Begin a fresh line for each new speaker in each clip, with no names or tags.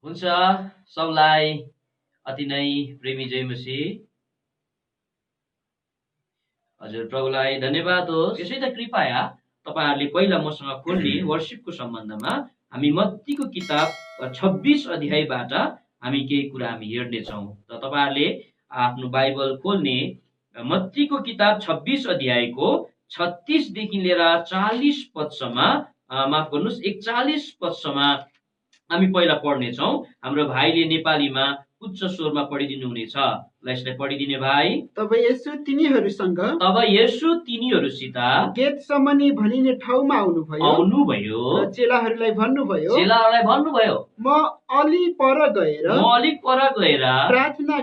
हुन्छ सबलाई अति नै प्रेमी जय मसीह। हजुर प्रभुलाई धन्यवाद होस्। यसै त कृपया तपाईहरुले पहिला मसँग खोल्ने वर्शिपको सम्बन्धमा हामी मत्तीको किताब 26 अध्यायबाट हामी केही कुरा हामी हेर्नेछौँ। त तपाईहरुले आफ्नो बाइबल खोल्ने मत्तीको किताब 26 अध्यायको 36 देखि लिएर 40 पदसम्म माफ गर्नुस् 41 पदसम्म हामी पहिला पढ्नेछौँ। हाम्रो भाइले नेपालीमा उच्च स्वरमा पढिदिनु हुनेछ। ल यसलाई पढिदिने भाइ।
तब येशू
तिनीहरूसित
गेतसमनी भनिने ठाउँमा
आउनुभयो
र चेलाहरूलाई भन्नुभयो
म
अलिक पर गएर प्रार्थना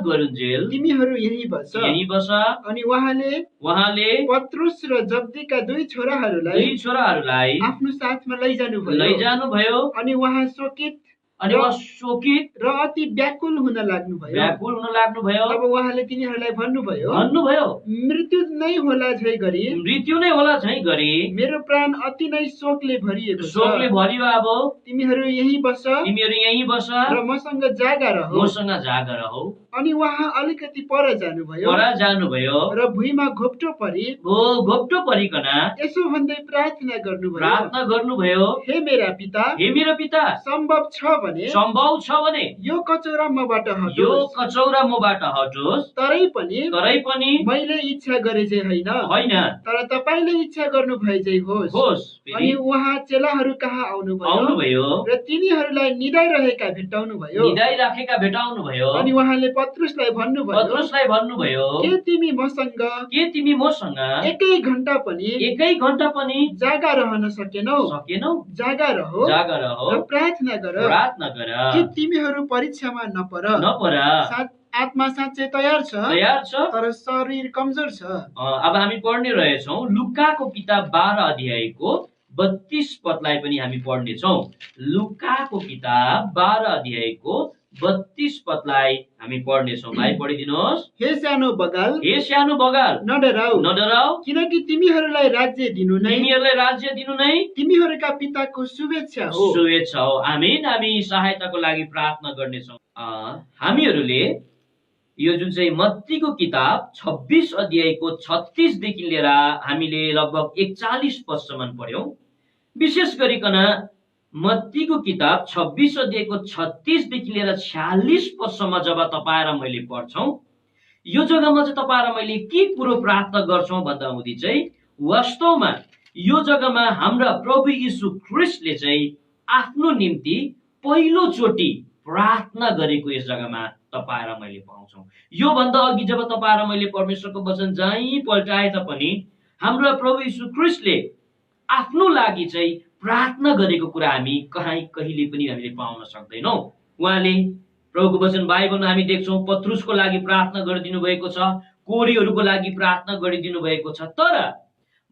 गरुन्जेल तिमीहरू यही बस। अनि उहाँले पत्रुस र जब्दीका दुई छोराहरूलाई आफ्नो साथमा लैजानु भयो। अनि उहाँ शोकित र अति व्याकुल हुन लाग्नुभयो। तब उहाँले तिनीहरूलाई भन्नुभयो मृत्यु नै होला झै गरी मेरो प्राण अति नै शोकले भरिएको छ। तिमीहरू यही बस र मसँग जागा रहो। अनि उहाँ अलिकति पर जानुभयो र भुइँमा घोप्टो परिकन यसो भन्दै प्रार्थना गर्नुभयो हे मेरा पिता सम्भव छ भने यो कचौरा मबाट हटोस्। तरै पनि मैले इच्छा गरे जे होइन तर तपाईले इच्छा गर्नु भए जै होस्। अनि उहाँ चेलाहरू कहाँ आउनुभयो र तिनीहरूलाई निदाइरहेका भेटाउनुभयो। अनि उहाँले पत्रुसलाई भन्नुभयो के तिमी मसँग एकै घण्टा पनि जागा रहन सकेनौ? जागा रहो र प्रार्थना गर कि तिमीहरू परीक्षामा नपर। आत्मा साँच्चै तयार छ तर शरीर कमजोर छ।
अब हामी पढ्ने रहेछौँ लुकाको किताब 12 अध्यायको 32 पदलाई पनि हामी पढ्नेछौँ। लुकाको किताब 12 अध्यायको 32 पदलाई हामी पढ्नेछौँ। भाइ पढिदिनुहोस्।
हे सानो बगाल न
डराऊ
किनकि तिमीहरूलाई राज्य दिनु नै तिमीहरूका पिताको शुभेच्छा
हो। आमीन। हामी सहायताको लागि प्रार्थना गर्नेछौँ। हामीहरूले यो जुन चाहिँ मत्तीको किताब 26 अध्यायको 36 देखि लिएर हामीले लगभग 41 पदसम्म पढ्यौं। विशेष गरिकन मत्तीको किताब 26 अध्यायको 36 देखि लिएर 46 पदसम्म जब तपाईँ र मैले पढ्छौं, यो जग्गामा चाहिँ तपाईँ र मैले के कुरो प्रार्थना गर्छौं भन्दा हुँदी चाहिँ वास्तवमा यो जग्गामा हाम्रा प्रभु यीशु ख्रीष्टले चाहिँ आफ्नो निम्ति पहिलो चोटि प्रार्थना गरेको यस जग्गामा तपाईँ र मैले पाउँछौं। यो भन्दा अघि जब तपाईँ र मैले परमेश्वरको वचन जहीँ पल्टाए तापनि हाम्रो प्रभु यीशु ख्रीष्टले आफ्नो लागि चाहिँ प्रार्थना गरेको कुरा हामी कहिले पनि हामीले पाउन सक्दैनौं। उहाँले प्रभुको वचन बाइबलमा हामी देख्छौं पत्रुसको लागि प्रार्थना गरिदिनु भएको छ, कोरीहरूको लागि प्रार्थना गरिदिनु भएको छ। तर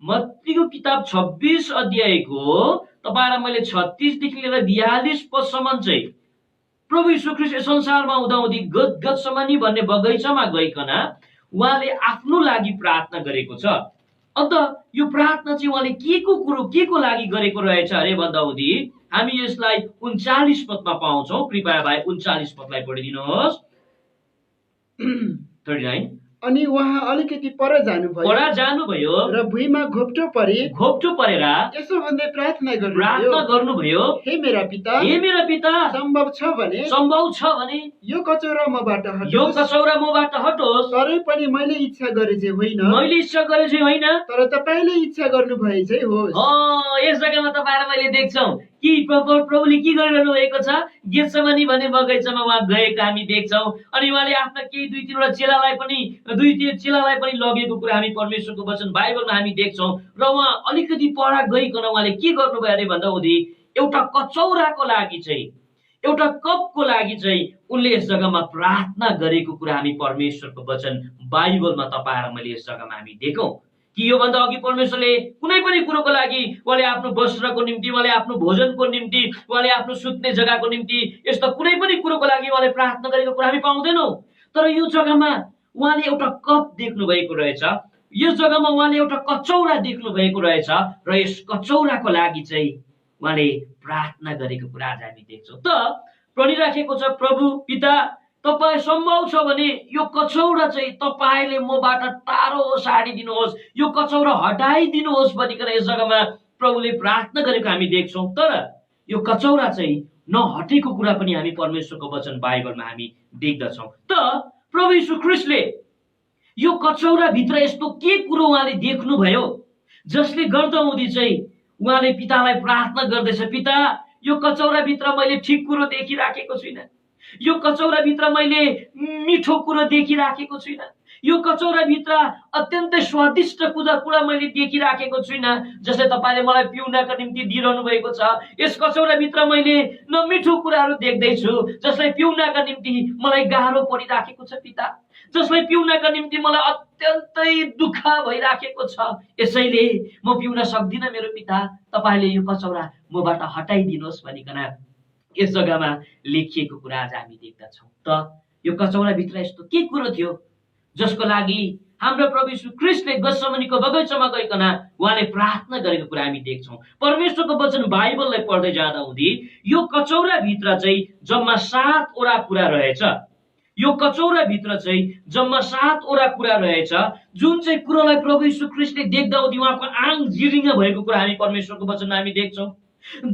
मत्तीको किताब 26 अध्यायको तपाईँ र मैले 36 देखि लिएर 42 पदसम्म चाहिँ प्रभु यीशु ख्रीष्ट संसारमा हुँदाहुँदी गतसमनी भन्ने बगैँचामा गइकन उहाँले आफ्नो लागि प्रार्थना गरेको छ। अन्त यो प्रार्थना चाहिँ उहाँले के को लागि गरेको रहेछ अरे भन्दा हुँदी हामी यसलाई 39 पदमा पाउँछौं। कृपया भाइ 39 पदलाई पढिदिनुहोस्। 39।
अनि उहाँ अलिकति पर जानुभयो र भुइँमा घोप्टो परेर यसो भन्दै प्रार्थना
गर्नुभयो
हे मेरा पिता सम्भव छ भने यो कचौरा मबाट
हटोस्।
तरै पनि मैले इच्छा गरे जे होइन तर तपाईले इच्छा गर्नु भए चाहिँ होस्।
यस जग्गामा तपाईँ र मैले देख्छौं कि प्रभुले के गरिरहनु भएको छ। गेतसेमनी भन्ने बगैँचामा उहाँ गएको हामी देख्छौं। अनि उहाँले आफ्ना केही दुई तीनवटा चेलालाई पनि लगेको कुरा हामी परमेश्वरको वचन बाइबलमा हामी देख्छौं। र उहाँ अलिकति पर गइकन उहाँले के गर्नुभयो अरे भन्दा हुँदी एउटा कचौराको लागि चाहिँ एउटा कपको लागि चाहिँ उनले यस जग्गामा प्रार्थना गरेको कुरा हामी परमेश्वरको वचन बाइबलमा तपाईँ र मैले यस जग्गामा हामी देखौं कि यो भन्दा अघि परमेश्वरले कुनै पनि कुरोको लागि उहाँले आफ्नो वस्त्रको निम्ति, उहाँले आफ्नो भोजनको निम्ति, उहाँले आफ्नो सुत्ने जग्गाको निम्ति यस्तो कुनै पनि कुरोको लागि उहाँले प्रार्थना गरेको कुरा हामी पाउँदैनौं। तर यो जग्गामा उहाँले एउटा कप देख्नु भएको रहेछ। यस जग्गामा उहाँले एउटा कचौरा देख्नु भएको रहेछ र यस कचौराको लागि चाहिँ उहाँले प्रार्थना गरेको कुरा आज हामी देख्छौँ। त पढिराखेको छ, प्रभु पिता तपाईँ सम्भव छ भने यो कचौरा चाहिँ तपाईँले मबाट टाढो सारिदिनुहोस्, यो कचौरा हटाइदिनुहोस् भनिकन यस जग्गामा प्रभुले प्रार्थना गरेको हामी देख्छौँ। तर यो कचौरा चाहिँ नहटेको कुरा पनि हामी परमेश्वरको वचन बाइबलमा हामी देख्दछौँ। त प्रभु यीशु ख्रीष्टले यो कचौरा भित्र यस्तो के कुरो उहाँले देख्नुभयो जसले गर्दा हुँदी चाहिँ उहाँले पितालाई प्रार्थना गर्दैछ, पिता यो कचौरा भित्र मैले ठिक कुरो देखिराखेको छुइनँ, यो कचौरा भित्र मैले मिठो कुरो देखिराखेको छुइनँ, यो कचौरा भित्र अत्यन्तै स्वादिष्ट कुरा मैले देखिराखेको छुइनँ जसले तपाईँले मलाई पिउनका निम्ति दिइरहनु भएको छ। यस कचौरा भित्र मैले नमिठो कुराहरू देख्दैछु जसलाई पिउनका निम्ति मलाई गाह्रो परिराखेको छ पिता, जसलाई पिउनका निम्ति मलाई अत्यन्तै दुःख भइराखेको छ। यसैले म पिउन सक्दिनँ मेरो पिता, तपाईँले यो कचौरा मबाट हटाइदिनुहोस् भनिकन यस जग्गामा लेखिएको कुरा आज हामी देख्दछौँ। त यो कचौरा भित्र यस्तो के कुरो थियो जसको लागि हाम्रो प्रभु यीशु ख्रीष्टले गतसमनीको बगैँचामा गइकन उहाँले प्रार्थना गरेको कुरा हामी देख्छौँ। परमेश्वरको वचन बाइबललाई पढ्दै जाँदा हुँदी यो कचौरा भित्र चाहिँ जम्मा 7 वटा कुरा रहेछ। यो कचौरा भित्र चाहिँ जम्मा 7 वटा कुरा रहेछ, जुन चाहिँ कुरोलाई प्रभु यीशु ख्रीष्टले देख्दा हुँदी उहाँको आङ जिरिङ्ग भएको कुरा हामी परमेश्वरको वचनमा हामी देख्छौँ,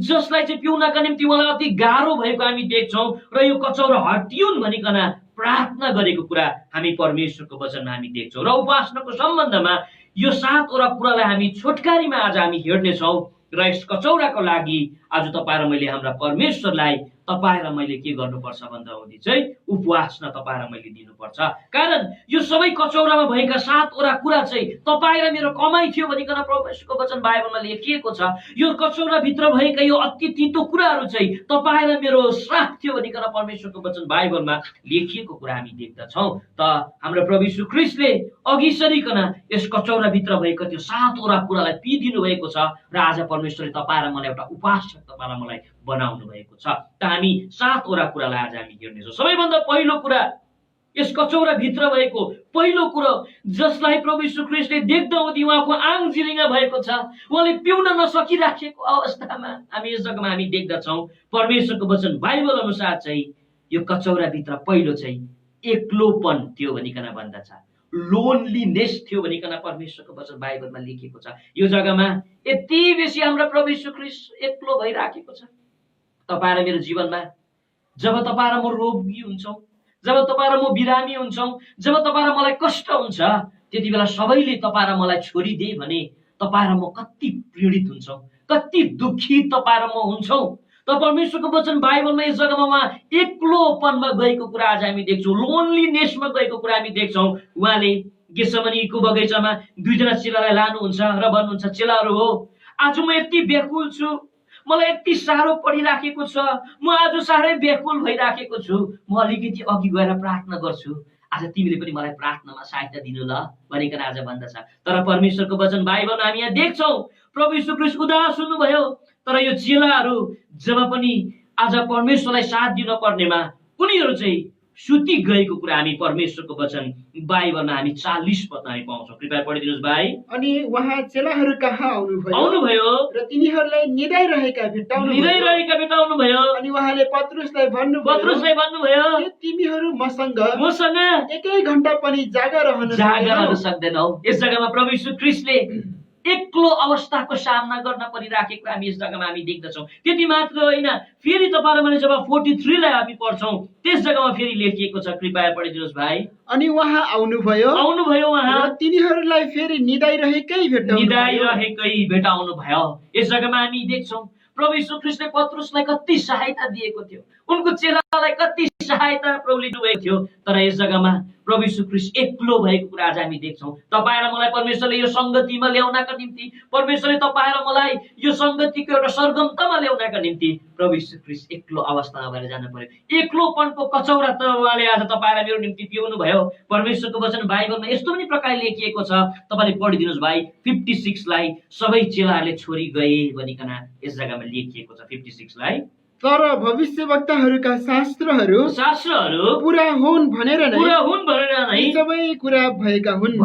जसलाई चाहिँ पिउनका निम्ति उहाँलाई अति गाह्रो भएको हामी देख्छौँ र यो कचौरा हटियुन् भनिकन प्रार्थना गरेको कुरा हामी परमेश्वरको वचनमा हामी देख्छौँ। र उपासनाको सम्बन्धमा यो 7 वटा कुरालाई हामी छोटकारीमा आज हामी हेर्नेछौँ। र यस कचौराको लागि आज तपाईँ र मैले हाम्रा परमेश्वरलाई तपाईँ र मैले के गर्नुपर्छ भन्दा हुँदी चाहिँ उपवासना तपाईँ र मैले दिनुपर्छ। कारण यो सबै कचौरामा भएका 7 वटा कुरा चाहिँ तपाईँ र मेरो कमाइ थियो भनिकन परमेश्वरको वचन बाइबलमा लेखिएको छ। यो कचौरा भित्र भएका यो अति तितो कुराहरू चाहिँ तपाईँ र मेरो श्राप थियो भनिकन परमेश्वरको वचन बाइबलमा लेखिएको कुरा हामी देख्दछौँ। त हाम्रो प्रभु यीशु ख्रीष्टले अघि सरिकन यस कचौरा भित्र भएको त्यो 7 वटा कुरालाई पिदिनु भएको छ र आज परमेश्वरले तपाईँ र मलाई एउटा उपासक तपाईँ र मलाई बनाउनु भएको छ। त हामी 7 वटा कुरालाई आज हामी हेर्नेछौँ। सबैभन्दा पहिलो कुरा, यस कचौरा भित्र भएको पहिलो कुरो जसलाई प्रभु यीशु ख्रीष्टले देख्दा हुँदी उहाँको आङ जिरिङ्ग भएको छ, उहाँले पिउन नसकिराखेको अवस्थामा हामी यस जग्गामा हामी देख्दछौँ। परमेश्वरको वचन बाइबल अनुसार चाहिँ यो कचौरा भित्र पहिलो चाहिँ एक्लोपन थियो भनिकन भन्दछ, लोनलीनेस थियो भनिकन परमेश्वरको वचन बाइबलमा लेखिएको छ। यो जग्गामा यति बेसी हाम्रो प्रभु यीशु ख्रीष्ट एक्लो भइराखेको छ। तपाईँ र मेरो जीवनमा जब तपाईँ र म रोगी हुन्छौँ, जब तपाईँ र म बिरामी हुन्छौँ, जब तपाईँ र मलाई कष्ट हुन्छ, त्यति बेला सबैले तपाईँ र मलाई छोडिदिए भने तपाईँ र म कति पीडित हुन्छौँ, कति दुखित तपाईँ र म हुन्छौँ। त परमेश्वरको वचन बाइबलमा यस जग्गामा उहाँ एक्लोपनमा गएको कुरा आज हामी देख्छौँ, लोनलीनेसमा गएको कुरा हामी देख्छौँ। उहाँले गेतसेमनीको बगैँचामा 2 जना चेलालाई लानुहुन्छ र भन्नुहुन्छ, चेलाहरू हो, आज म यति व्याकुल छु, मलाई यति साह्रो परिराखेको छ, म आज साह्रै व्याकुल भइराखेको छु, म अलिकति अघि गएर प्रार्थना गर्छु, आज तिमीले पनि मलाई प्रार्थनामा सहायता दिनु ल भनिकन आज भन्दछ। तर परमेश्वरको वचन बाइबलमा हामी यहाँ देख्छौँ प्रभु यीशु ख्रीष्ट उदास हुनुभयो। तर यो चेलाहरू जब पनि आज परमेश्वरलाई साथ दिन पर्नेमा उनीहरू चाहिँ सुति गएको कुरा हामी परमेश्वरको वचन बाइबलमा हामी 40 पदमा हामी पाउँछौँ। कृपया पढिदिनुहोस् भाइ।
अनि उहाँ चेलाहरू कहाँ आउनुभयो र तिनीहरूलाई निदाइरहेका भेट्टाउनु भयो। अनि उहाँले पत्रुसलाई भन्नुभयो, के तिमीहरू मसँग एकै घण्टा पनि जागा रहन
सक्दैनौ? यस जग्गामा प्रभु यीशु ख्रीष्टले एक्लो अवस्थाको सामना गर्न परिराखेको हामी यस जग्गामा हामी देख्दछौँ। त्यति मात्र होइन, फेरि तपाईँ मैले जब 43 लाई हामी पढ्छौँ त्यस जग्गामा फेरि लेखिएको छ। कृपया पढिदिनुहोस् भाइ।
अनि उहाँ आउनुभयो
उहाँ
तिनीहरूलाई फेरि निदाइरहेकै
भेटाउनु भयो। यस जग्गामा हामी देख्छौँ प्रभु यीशु ख्रीष्टले पत्रुसलाई कति सहायता दिएको थियो, उनको चेलालाई कति सहायता प्रभुले दिनुभएको थियो। तर यस जग्गामा प्रभु यीशु ख्रीष्ट एक्लो भएको कुरा आज हामी देख्छौँ। तपाईँ र मलाई परमेश्वरले यो संगतिमा ल्याउनका निम्ति, परमेश्वरले तपाईँ र मलाई यो संगतिको एउटा सरगमतामा ल्याउनका निम्ति प्रभु यीशु ख्रीष्ट एक्लो अवस्थामा भएर जानु पर्यो। एक्लोपनको कचौरा त उहाँले आज तपाईँ र मेरो निम्ति पिउनु भयो। परमेश्वरको वचन बाइबलमा यस्तो पनि प्रकारले लेखिएको छ, तपाईँले पढिदिनुहोस् भाइ। 56 लाई सबै चेलाहरूले छोडी गए भनिकन यस जग्गामा लेखिएको छ। 56 लाई
तर भविष्यवक्ताहरूका शास्त्रहरू पुरा हुन् भनेर नै
सबै
कुरा भएका हुन्।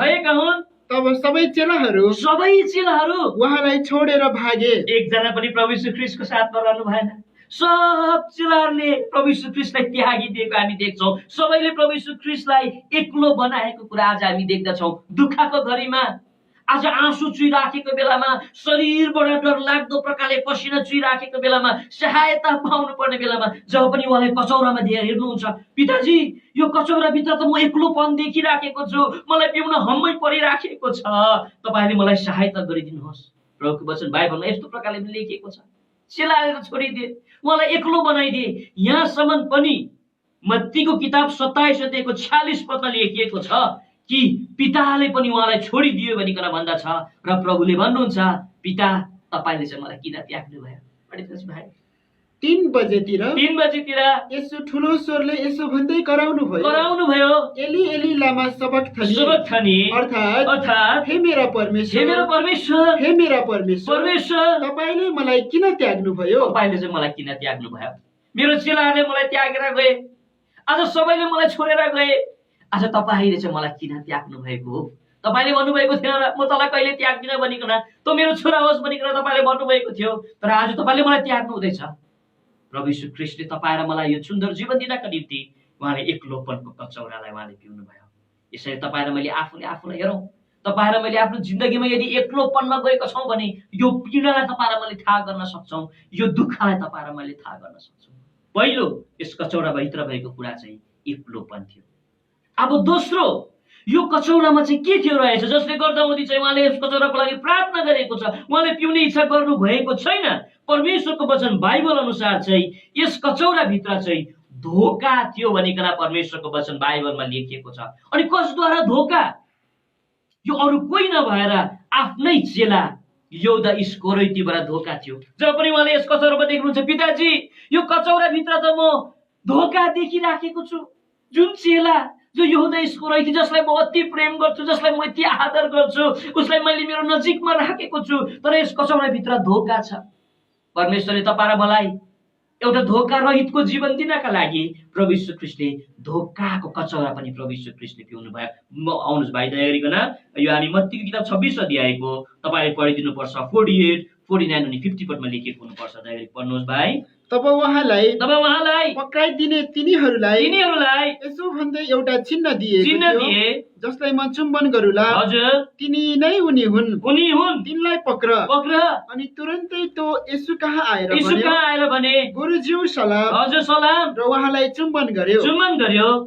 तब सबै चेलाहरू उहाँलाई छोडेर भागे।
एकजना पनि प्रभु यीशु ख्रीष्टको साथमा रहनु भएन। सब चेलाहरूले प्रभु यीशु ख्रीष्टलाई त्यागिदिएको हामी देख्छौँ। सबैले प्रभु यीशु ख्रीष्टलाई एक्लो बनाएको कुरा आज हामी देख्दछौँ। दुःखको घडीमा, आज आँसु चुइराखेको बेलामा, शरीरबाट डरलाग्दो प्रकारले पसिना चुइराखेको बेलामा, सहायता पाउनु पर्ने बेलामा जब पनि उहाँलाई कचौरामा दिएर हेर्नुहुन्छ, पिताजी यो कचौराभित्र त म एक्लोपन देखिराखेको छु, मलाई पिउन हम्मै परिराखेको छ, तपाईँले मलाई सहायता गरिदिनुहोस्। प्रभुको वचन बाइबलमा यस्तो प्रकारले पनि लेखिएको छ। चेलाले छोडिदिए, उहाँलाई एक्लो बनाइदिए। यहाँसम्म पनि मत्तीको किताब 27 अध्यायको 46 पदमा लेखिएको छ कि पिताले पनि उहाँलाई छोडिदियो भनिकन भन्दछ र प्रभुले भन्नुहुन्छ, पिता तपाईँले चाहिँ मलाई किन त्याग्नु भयो? पढिदिनुहोस् भाइ।
3 बजेतिर
यसो
ठुलो स्वरले यसो भन्दै कराउनु भयो, एली एली लामा सबक्थनी, अर्थात् हे मेरा परमेश्वर, हे मेरा परमेश्वर, तपाईले मलाई किन त्याग्नु भयो?
तपाईले चाहिँ मलाई किन त्याग्नु भयो? मेरो चेलाहरूले मलाई त्यागेर गए, आज सबैले मलाई छोडेर गए, आज तपाईले चाहिँ मलाई किन त्याग्नु भएको हो? तपाईले भन्नुभएको थिएन र म तँलाई कहिले त्याग्दिन भनिकन, तँ मेरो छोरा होस् भनिकन तपाईले भन्नुभएको थियो, तर आज तपाईले मलाई त्याग्नु हुँदैछ। प्रभु यीशु ख्रीष्टले तपाईँ र मलाई यो सुन्दर जीवन दिनका निम्ति उहाँले एक्लोपनको कचौरालाई उहाँले पिउनु भयो। यसैले तपाईँ र मैले आफूलाई हेरौँ। तपाईँ र मैले आफ्नो जिन्दगीमा यदि एक्लोपनमा गएका छौँ भने यो पीडालाई तपाईँ र मैले थाहा गर्न सक्छौँ, यो दुःखलाई तपाईँ र मैले थाहा गर्न सक्छौँ। पहिलो यस कचौराभित्र भएको कुरा चाहिँ एक्लोपन थियो। अब दोस्रो, यो कचौरामा चाहिँ के थियो रहेछ जसले गर्दा उनी चाहिँ उहाँले यस कचौराको लागि प्रार्थना गरेको छ, उहाँले पिउने इच्छा गर्नु भएको छैन। परमेश्वरको वचन बाइबल अनुसार चाहिँ यस कचौराभित्र चाहिँ धोका थियो भनिकन परमेश्वरको वचन बाइबलमा लेखिएको छ। अनि कसद्वारा धोका? यो अरू कोही नभएर आफ्नै चेला यहूदा इस्करियोतीबाट धोका थियो। जब पनि उहाँले यस कचौरामा देख्नुहुन्छ, पिताजी यो कचौराभित्र त म धोका देखिराखेको छु। जुन चेला जो यहूदा इस्करियोती, जसलाई म अति प्रेम गर्छु, जसलाई म अति आदर गर्छु, उसलाई मैले मेरो नजिकमा राखेको छु, तर यस कचौराभित्र धोका छ। परमेश्वरले तपाईँ र मलाई एउटा धोका रहितको जीवन दिनका लागि प्रभु यीशु ख्रीष्टले धोकाको कचौरा पनि प्रभु यीशु ख्रीष्टले पिउनु भयो। आउनुहोस् भाइ, दया गरिकन यो हामी मत्तीको किताब 26 अध्यायको तपाईले पढिदिनु पर्छ। 48, 49 अनि 50 पदमा लेखिएको हुनुपर्छ। दया गरी पढ्नुहोस् भाइ।
तब उहाँलाई पक्राइदिने तिनीहरूलाई यसो भन्दै एउटा चिन्ह दिए, जसलाई म चुम्बन गरुला, तिनी नै उनी हुन्, तिनलाई पक्र। अनि तुरन्तै त्यो यसु कहाँ आएर भने, गुरुज्यू सलाम, र उहाँलाई चुम्बन गर्यो।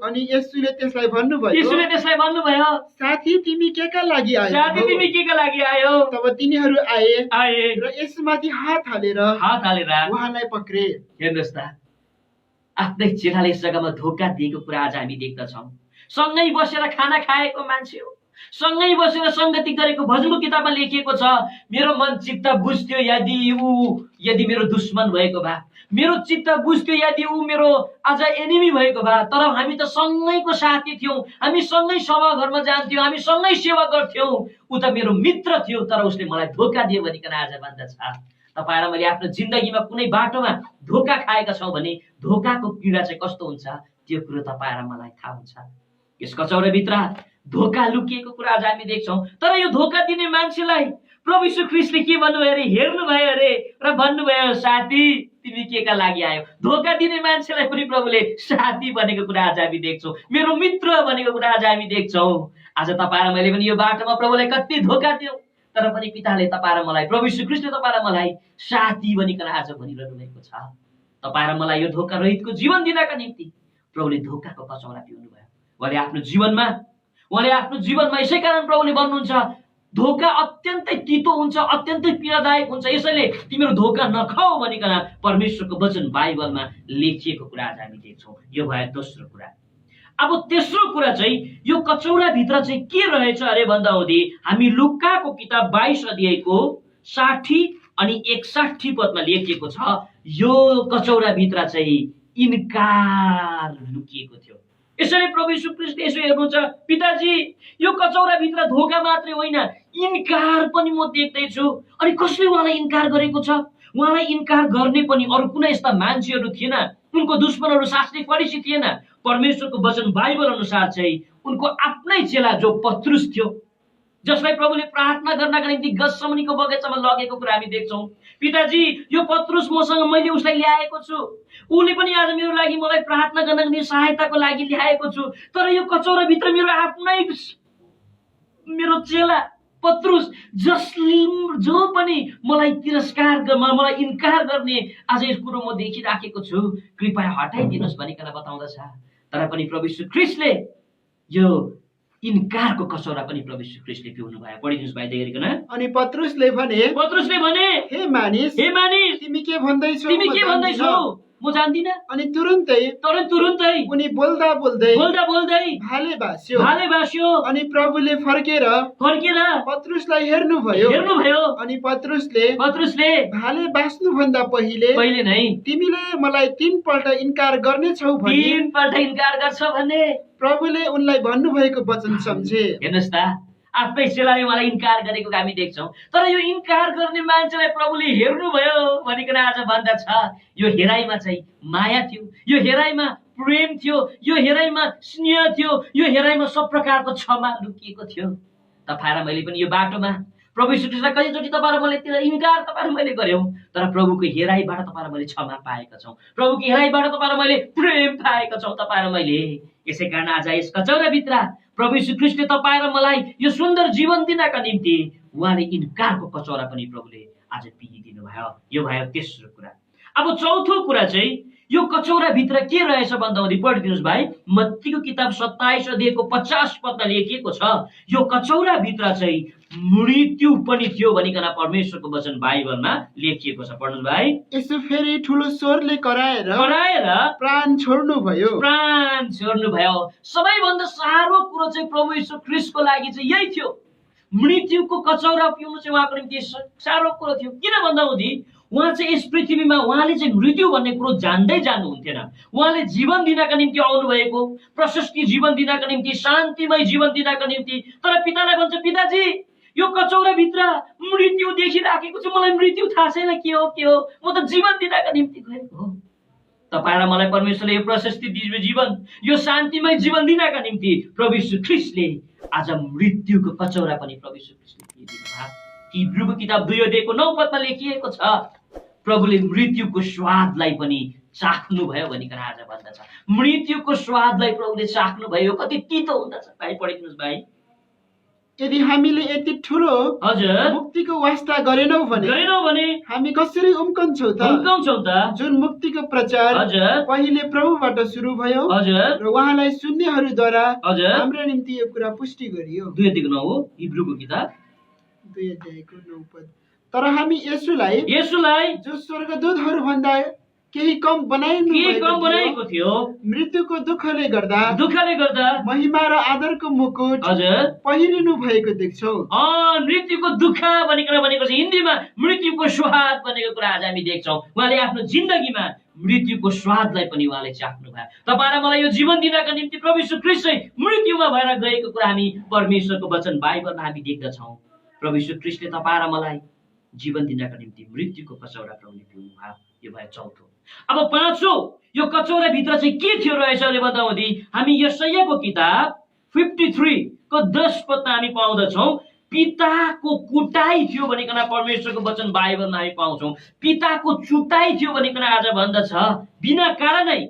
अनि यसुले त्यसलाई भन्नुभयो, साथी तिमी केका लागि आयो? तब तिनीहरू आए र यसमाथि हात हालेर उहाँलाई पक्रे।
हेर्नुहोस् त, आफ्नै चेलाले यस जग्गामा धोका दिएको कुरा आज हामी देख्दछौँ। सँगै बसेर खाना खाएको मान्छे हो, सँगै बसेर संगति गरेको। भजनको किताबमा लेखिएको छ, मेरो मन चित्त बुझ्थ्यो यदि मेरो दुश्मन भएको भए, मेरो चित्त बुझ्थ्यो यदि ऊ मेरो आज एनिमी भएको भए, तर हामी त सँगैको साथी थियौँ, हामी सँगै सभाघरमा जान्थ्यौँ, हामी सँगै सेवा गर्थ्यौँ, ऊ त मेरो मित्र थियो, तर उसले मलाई धोका दियो भनिकन आज भन्दछ। तपाईँ र मैले आफ्नो जिन्दगीमा कुनै बाटोमा धोका खाएका छौँ भने धोकाको पीडा चाहिँ कस्तो हुन्छ त्यो कुरो तपाईँ र मलाई थाहा हुन्छ। यस कचौराभित्र धोका लुकिएको कुरा आज हामी देख्छौँ। तर यो धोका दिने मान्छेलाई प्रभु यीशु ख्रीष्टले के भन्नुभयो अरे? हेर्नुभयो अरे र भन्नुभयो, साथी तिमी केका लागि आयो? धोका दिने मान्छेलाई पनि प्रभुले साथी भनेको कुरा आज हामी देख्छौँ, मेरो मित्र भनेको कुरा आज हामी देख्छौँ। आज तपाईँ र मैले पनि यो बाटोमा प्रभुलाई कति धोका दियौँ, तर पनि पिताले तपाईँ र मलाई, प्रभु यीशु ख्रीष्टले तपाईँ र मलाई साथी भनिकन आज भनिरहनु भएको छ। तपाईँ र मलाई यो धोका रहितको जीवन दिनका निम्ति प्रभुले धोकाको कचौरा पिउनु भयो। उहाँले आफ्नो जीवनमा यसै कारण प्रभुले भन्नुहुन्छ, धोका अत्यन्तै तितो हुन्छ, अत्यन्तै पीडादायक हुन्छ, यसैले तिमीहरू धोका नखाऊ भनिकन परमेश्वरको वचन बाइबलमा लेखिएको कुरा आज हामी देख्छौँ। यो भयो दोस्रो कुरा। अब तेस्रो कुरा चाहिँ यो कचौराभित्र चाहिँ के रहेछ अरे भन्दा हुँदी हामी लुकाको किताब 22 अध्यायको 60 अनि 61 पदमा लेखिएको छ, यो कचौराभित्र चाहिँ इन्कार लुकिएको थियो। यसैले प्रभु यीशु ख्रीष्टले यसो हेर्नुहुन्छ, पिताजी यो कचौराभित्र धोका मात्रै होइन, इन्कार पनि म देख्दैछु। अनि कसले उहाँलाई इन्कार गरेको छ? उहाँलाई इन्कार गर्ने पनि अरू कुनै यस्ता मान्छेहरू थिएन, उनको दुश्मनहरू शास्त्री फरिसी थिएन। परमेश्वरको वचन बाइबल अनुसार चाहिँ उनको आफ्नै चेला जो पत्रुस थियो, जसलाई प्रभुले प्रार्थना गर्नका निम्ति गतसमनीको बगैँचामा लगेको कुरा हामी देख्छौँ। पिताजी, यो पत्रुस मसँग मैले उसलाई ल्याएको छु, उसले पनि आज मेरो लागि मलाई प्रार्थना गर्नको निम्ति सहायताको लागि ल्याएको छु, तर यो कचौराभित्र मेरो आफ्नै मेरो चेला पत्रुस जो पनि मलाई मलाई इन्कार गर्ने आज यस कुरो म देखिराखेको छु, कृपया हटाइदिनुहोस् भनिकन बताउँदछ। तर पनि प्रभु यीशु ख्रीष्टले यो इन्कारको कचौरा पनि प्रभु यीशु ख्रीष्टले पिउनु भयो। पढिदिनुहोस् भाइ देखेरिकन।
अनि पत्रुसले भने
हे मानिस
तिमी के भन्दैछौ
म जान्दिनँ।
अनि तुरुन्तै उनी बोल्दा बोल्दै भाले भाष्यो। अनि प्रभुले फर्केर पत्रुसलाई हेर्नुभयो। अनि पत्रुसले भाले बाँच्नु भन्दा पहिले
नै
तिमीले मलाई 3 पल्ट इन्कार गर्नेछौ भने प्रभुले उनलाई भन्नुभएको वचन सम्झे।
हेर्नुहोस् त, आफ्नै चेलाले मलाई इन्कार गरेको हामी देख्छौँ, तर यो इन्कार गर्ने मान्छेलाई प्रभुले हेर्नुभयो भनिकन आज भन्दछ। यो हेराइमा चाहिँ माया थियो, यो हेराइमा प्रेम थियो, यो हेराइमा स्नेह थियो, यो हेराइमा सब प्रकारको क्षमा लुकिएको थियो। तपाईँ र मैले पनि यो बाटोमा प्रभु यीशु ख्रीष्टलाई कतिचोटि तपाईँ र मैले इन्कार तपाईँ र मैले गर्यौँ, तर प्रभुको हेराइबाट तपाईँ र मैले क्षमा पाएका छौँ, प्रभुको हेराइबाट तपाईँ र मैले प्रेम पाएका छौँ तपाईँ र मैले। यसै कारण आज यस कचौराभित्र प्रभु यीशु ख्रीष्टले तपाईँ र मलाई यो सुन्दर जीवन दिनका निम्ति उहाँले इन्कारको कचौरा पनि प्रभुले आज पिइदिनु भयो। यो भयो तेस्रो कुरा। अब चौथो कुरा चाहिँ यो कचौराभित्र के रहेछ भन्दाखेरि पढिदिनुहोस् भाइ, मत्तीको किताब 27 अध्यायको 50 पदमा लेखिएको छ, यो कचौराभित्र चाहिँ मृत्यु पनि थियो भनिकन परमेश्वरको वचन बाइबलमा लेखिएको छ। पढ्नुहोस् भाइ।
यसो फेरि ठुलो स्वरले कराएर प्राण छोड्नु भयो।
सबैभन्दा साह्रो कुरो चाहिँ प्रभु यीशु ख्रीष्टको लागि चाहिँ यही थियो। मृत्युको कचौरा पिउनु चाहिँ उहाँको निम्ति साह्रो कुरो थियो। किन भन्दाखेरि उहाँ चाहिँ यस पृथ्वीमा उहाँले चाहिँ मृत्यु भन्ने कुरो जान्दै जान्नुहुन्थेन। उहाँले जीवन दिनका निम्ति आउनुभएको, प्रशस्ति जीवन दिनका निम्ति, शान्तिमय जीवन दिनका निम्ति। तर पितालाई भन्छ, पिताजी यो कचौराभित्र मृत्यु देखिराखेको छु, मलाई मृत्यु थाहा छैन के हो, म त जीवन दिनका निम्ति गएको हो। तपाईँ र मलाई परमेश्वरले यो प्रशस्ति जीवन, यो शान्तिमय जीवन दिनका निम्ति प्रभु यीशु ख्रीष्टले आज मृत्युको कचौरा पनि प्रभु यीशु ख्रीष्टले पिइदिनु भयो। हिब्रूको किताब 2 अध्यायको 9 पदमा लेखिएको छ, प्रभुले मृत्युको स्वादलाई पनि चाख्नु भयो भनिकन आज भन्दछ। मृत्युको स्वादलाई प्रभुले चाख्नु भयो। कति तितो हुँदछ भाइ, पढिदिनुहोस् भाइ।
यदि हामीले यति ठुलो मुक्तिको वास्ता गरेनौँ भने हामी कसरी उम्कन्छौँ त? जुन मुक्तिको प्रचार पहिले प्रभुबाट सुरु भयो र उहाँलाई सुन्नेहरूद्वारा हाम्रो निम्ति यो कुरा पुष्टि गरियो।
2 अध्यायको 9 हो हिब्रूको किताब
2 अध्यायको 9 पद। तर हामी यसुलाई जो स्वर्गदूतहरू भन्दा केही कम बनाइएको थियो, मृत्युको दुःखले गर्दा महिमा र आदरको मुकुट पहिरिनु भएको देख्छौ।
मृत्युको दुःख भनेको चाहिँ हिन्दीमा मृत्युको स्वाद भनेको कुरा आज हामी देख्छौँ। उहाँले आफ्नो जिन्दगीमा मृत्युको स्वादलाई पनि उहाँले चाख्नु भयो। तपाईँ र मलाई यो जीवन दिनका निम्ति प्रभु यीशु ख्रीष्ट चाहिँ मृत्युमा भएर गएको कुरा हामी परमेश्वरको वचन बाइबलमा हामी देख्दछौँ। प्रभु यीशु ख्रीष्टले तपाईँ र मलाई जीवन दिनका निम्ति मृत्युको कचौरा प्रभुले पिउनु भयो। यो भयो चौथो। अब पाँचौं, यो कचौराभित्र चाहिँ के थियो रहेछ भने भन्दाखेरि हामी यशायाको किताब 53 को 10 पदमा हामी पाउँदछौँ, पिताको कुटाई थियो भनिकन परमेश्वरको वचन बाइबलमा हामी पाउँछौँ। पिताको चुटाई थियो भनिकन आज भन्दछ। बिना कारणै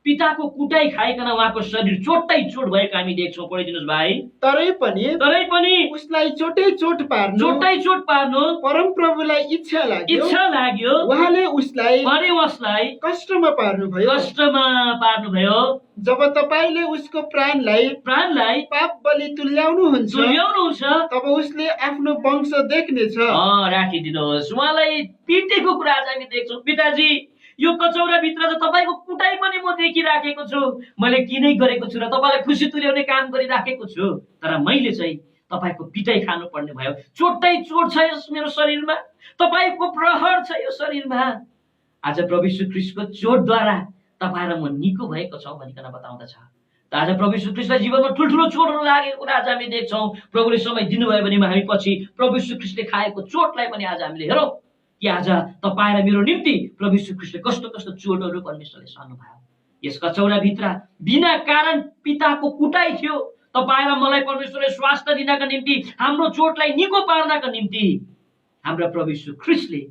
पिताको कुटाई खाइकन उहाँको शरीर चोट भएको हामी देख्छौँ। पढिदिनुहोस् भाइ।
तरै पनि उसलाई चोट पार्नु परम प्रभुलाई इच्छा लाग्यो। उहाँले उसलाई कष्टमा पार्नु भयो। जब तपाईले उसको प्राणलाई पाप बलि तुल्याउनुहुन्छ तब उसले आफ्नो वंश देख्नेछ।
राखिदिनुहोस्। उहाँलाई पिटेको कुरा आज हामी देख्छौँ। पिताजी, यो कचौराभित्र त तपाईँको कुटाई पनि म देखिराखेको छु, मैले किनै गरेको छु र तपाईँलाई खुसी तुल्याउने काम गरिराखेको छु, तर मैले चाहिँ तपाईँको पिटाई खानु पर्ने भयो। चोट छ मेरो शरीरमा, तपाईँको प्रहर छ यो शरीरमा। आज प्रभु यीशु ख्रीष्टको चोटद्वारा तपाईँ र म निको भएको छौँ भनिकन बताउँदछ। आज प्रभु यीशु ख्रीष्टलाई जीवनमा ठुल्ठुलो चोटहरू लागेको कुरा आज हामी देख्छौँ। प्रभुले समय दिनुभयो भने हामी पछि प्रभु यीशु ख्रीष्टले खाएको चोटलाई पनि आज हामीले हेरौँ कि आज तपाईँ र मेरो निम्ति प्रभु यीशु ख्रीष्टले कस्तो कस्तो चोटहरू परमेश्वरले सहनु भयो। यस कचौराभित्र बिना कारण पिताको कुटाई थियो। तपाईँ र मलाई परमेश्वरले स्वास्थ्य दिनका निम्ति, हाम्रो चोटलाई निको पार्नका निम्ति हाम्रा प्रभु यीशु ख्रीष्टले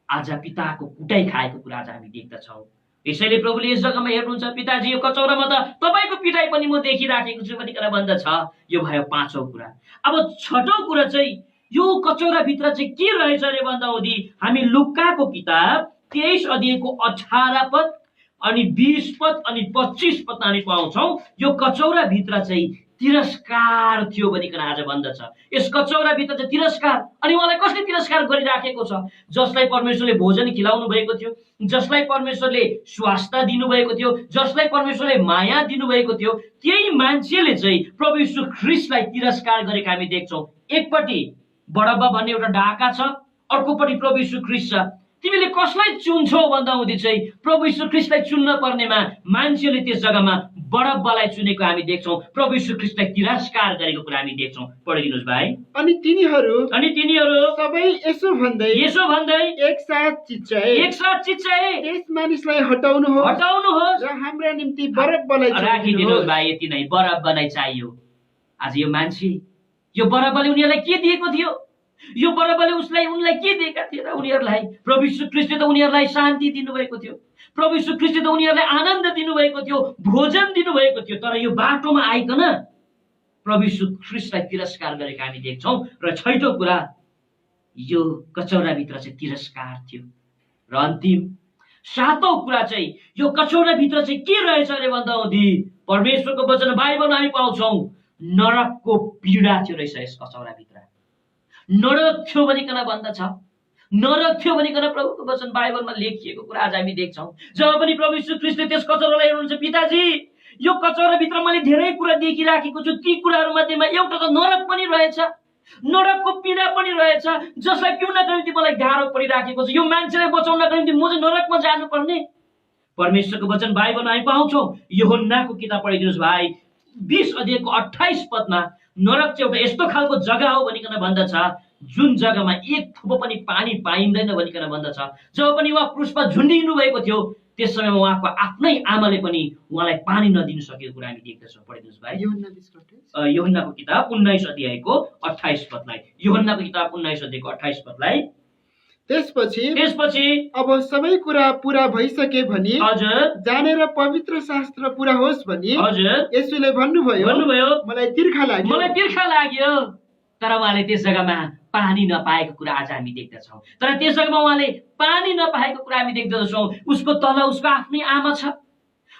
आज पिताको कुटाइ खाएको कुरा आज हामी देख्दछौँ। यसैले प्रभुले यस जग्गामा हेर्नुहुन्छ, पिताजी यो कचौरामा त तपाईँको पिटाइ पनि म देखिराखेको छु भनिकन भन्दछ। यो भयो 5औं कुरा। अब 6औं कुरा चाहिँ यो कचौराभित्र चाहिँ के रहेछ अरे भन्दाहुँदी हामी लुकाको किताब 23 अध्यायको 18 पद अनि 20 पद अनि 25 पद हामी पाउँछौँ। यो कचौराभित्र चाहिँ तिरस्कार थियो भनिकन आज भन्दछ। यस कचौराभित्र चाहिँ तिरस्कार, अनि उहाँलाई कसले तिरस्कार गरिराखेको छ? जसलाई परमेश्वरले भोजन खिलाउनु भएको थियो, जसलाई परमेश्वरले स्वास्थ्य दिनुभएको थियो, जसलाई परमेश्वरले माया दिनुभएको थियो, त्यही मान्छेले चाहिँ प्रभु यीशु ख्रीष्टलाई तिरस्कार गरेको हामी देख्छौँ। एकपट्टि बडब्बा भन्ने एउटा ढाका छ, अर्कोपट्टि प्रभु यीशु ख्रीष्ट छ। तिमीले कसलाई चुन्छौ भन्दा हुँदै चाहिँ प्रभु यीशु ख्रीष्टलाई चुन्न पर्नेमा मान्छेले त्यस जग्गामा बडब्बालाई चुनेको हामी देख्छौँ। प्रभु यीशु ख्रीष्टलाई तिरस्कार गरेको कुरा हामी देख्छौँ। पढिदिनुहोस् भाइ।
अनि तिनीहरू
सबै
यसो भन्दै एकसाथ चिच्चाए त्यस मानिसलाई हटाउनुहोस् र हाम्रा निम्ति बरब्बालाई
राखिदिनुहोस्। भाइ यति नै, बरब्बालाई चाहियो। आज यो मान्छे, यो बरब्बाले उनीहरूलाई के दिएको थियो? यो बरब्बाले उनलाई के दिएका थिए र उनीहरूलाई? प्रभु यीशु ख्रीष्टले त उनीहरूलाई शान्ति दिनुभएको थियो, प्रभु यीशु ख्रीष्टले त उनीहरूलाई आनन्द दिनुभएको थियो, भोजन दिनुभएको थियो। तर यो बाटोमा आइकन प्रभु यीशु ख्रीष्टलाई तिरस्कार गरेको हामी देख्छौँ। र 6औं कुरा, यो कचौराभित्र चाहिँ तिरस्कार थियो। र अन्तिम 7औं कुरा चाहिँ यो कचौराभित्र चाहिँ के रहेछ अरे भन्दाहुँदी परमेश्वरको वचन बाइबलमा हामी पाउँछौँ, नरकको पीडा थियो रहेछ यस कचौराभित्र। नरक थियो भनिकन भन्दछ, नरक थियो भनिकन प्रभुको वचन बाइबलमा लेखिएको कुरा आज हामी देख्छौँ। जब पनि प्रभु यीशु ख्रीष्टले त्यस कचौरालाई हेर्नुहुन्छ, पिताजी यो कचौराभित्र मैले धेरै कुरा देखिराखेको छु, ती कुराहरू मध्येमा एउटा त नरक पनि रहेछ, नरकको पीडा पनि रहेछ, जसलाई पिउनका निम्ति मलाई गाह्रो परिराखेको छ। यो मान्छेलाई बचाउनका निम्ति म चाहिँ नरकमा जानुपर्ने। परमेश्वरको वचन बाइबलमा हामी पाउँछौँ। यूहन्नाको किताब पढिदिनुहोस् भाइ, 20 अध्यायको 28 पदमा नरक चाहिँ एउटा यस्तो खालको जग्गा हो भनिकन भन्दछ जुन जग्गामा एक थोपो पनि पानी पाइँदैन भनिकन भन्दछ। जब पनि उहाँ क्रुसमा झुन्डिनु भएको थियो त्यस समयमा उहाँको आफ्नै आमाले पनि उहाँलाई पानी नदिन सकेको कुरा हामी देख्दछौँ। पढिदिनुहोस् भाइ, यूहन्नाको किताब 19 अध्यायको 28 पदलाई। यूहन्नाको किताब 19 अध्यायको 28 पदलाई।
त्यसपछि अब सबै कुरा पूरा भइसके भने
हजुर
जानेर पवित्र शास्त्र पूरा होस् भने
हजुर
यसुले भन्नुभयो मलाई तिर्खा
लाग्यो। तर उहाँले त्यस जग्गामा पानी नपाएको कुरा आज हामी देख्दछौँ। तर त्यस जग्गामा उहाँले पानी नपाएको कुरा हामी देख्दछौँ। उसको तल उसको आफ्नै आमा छ,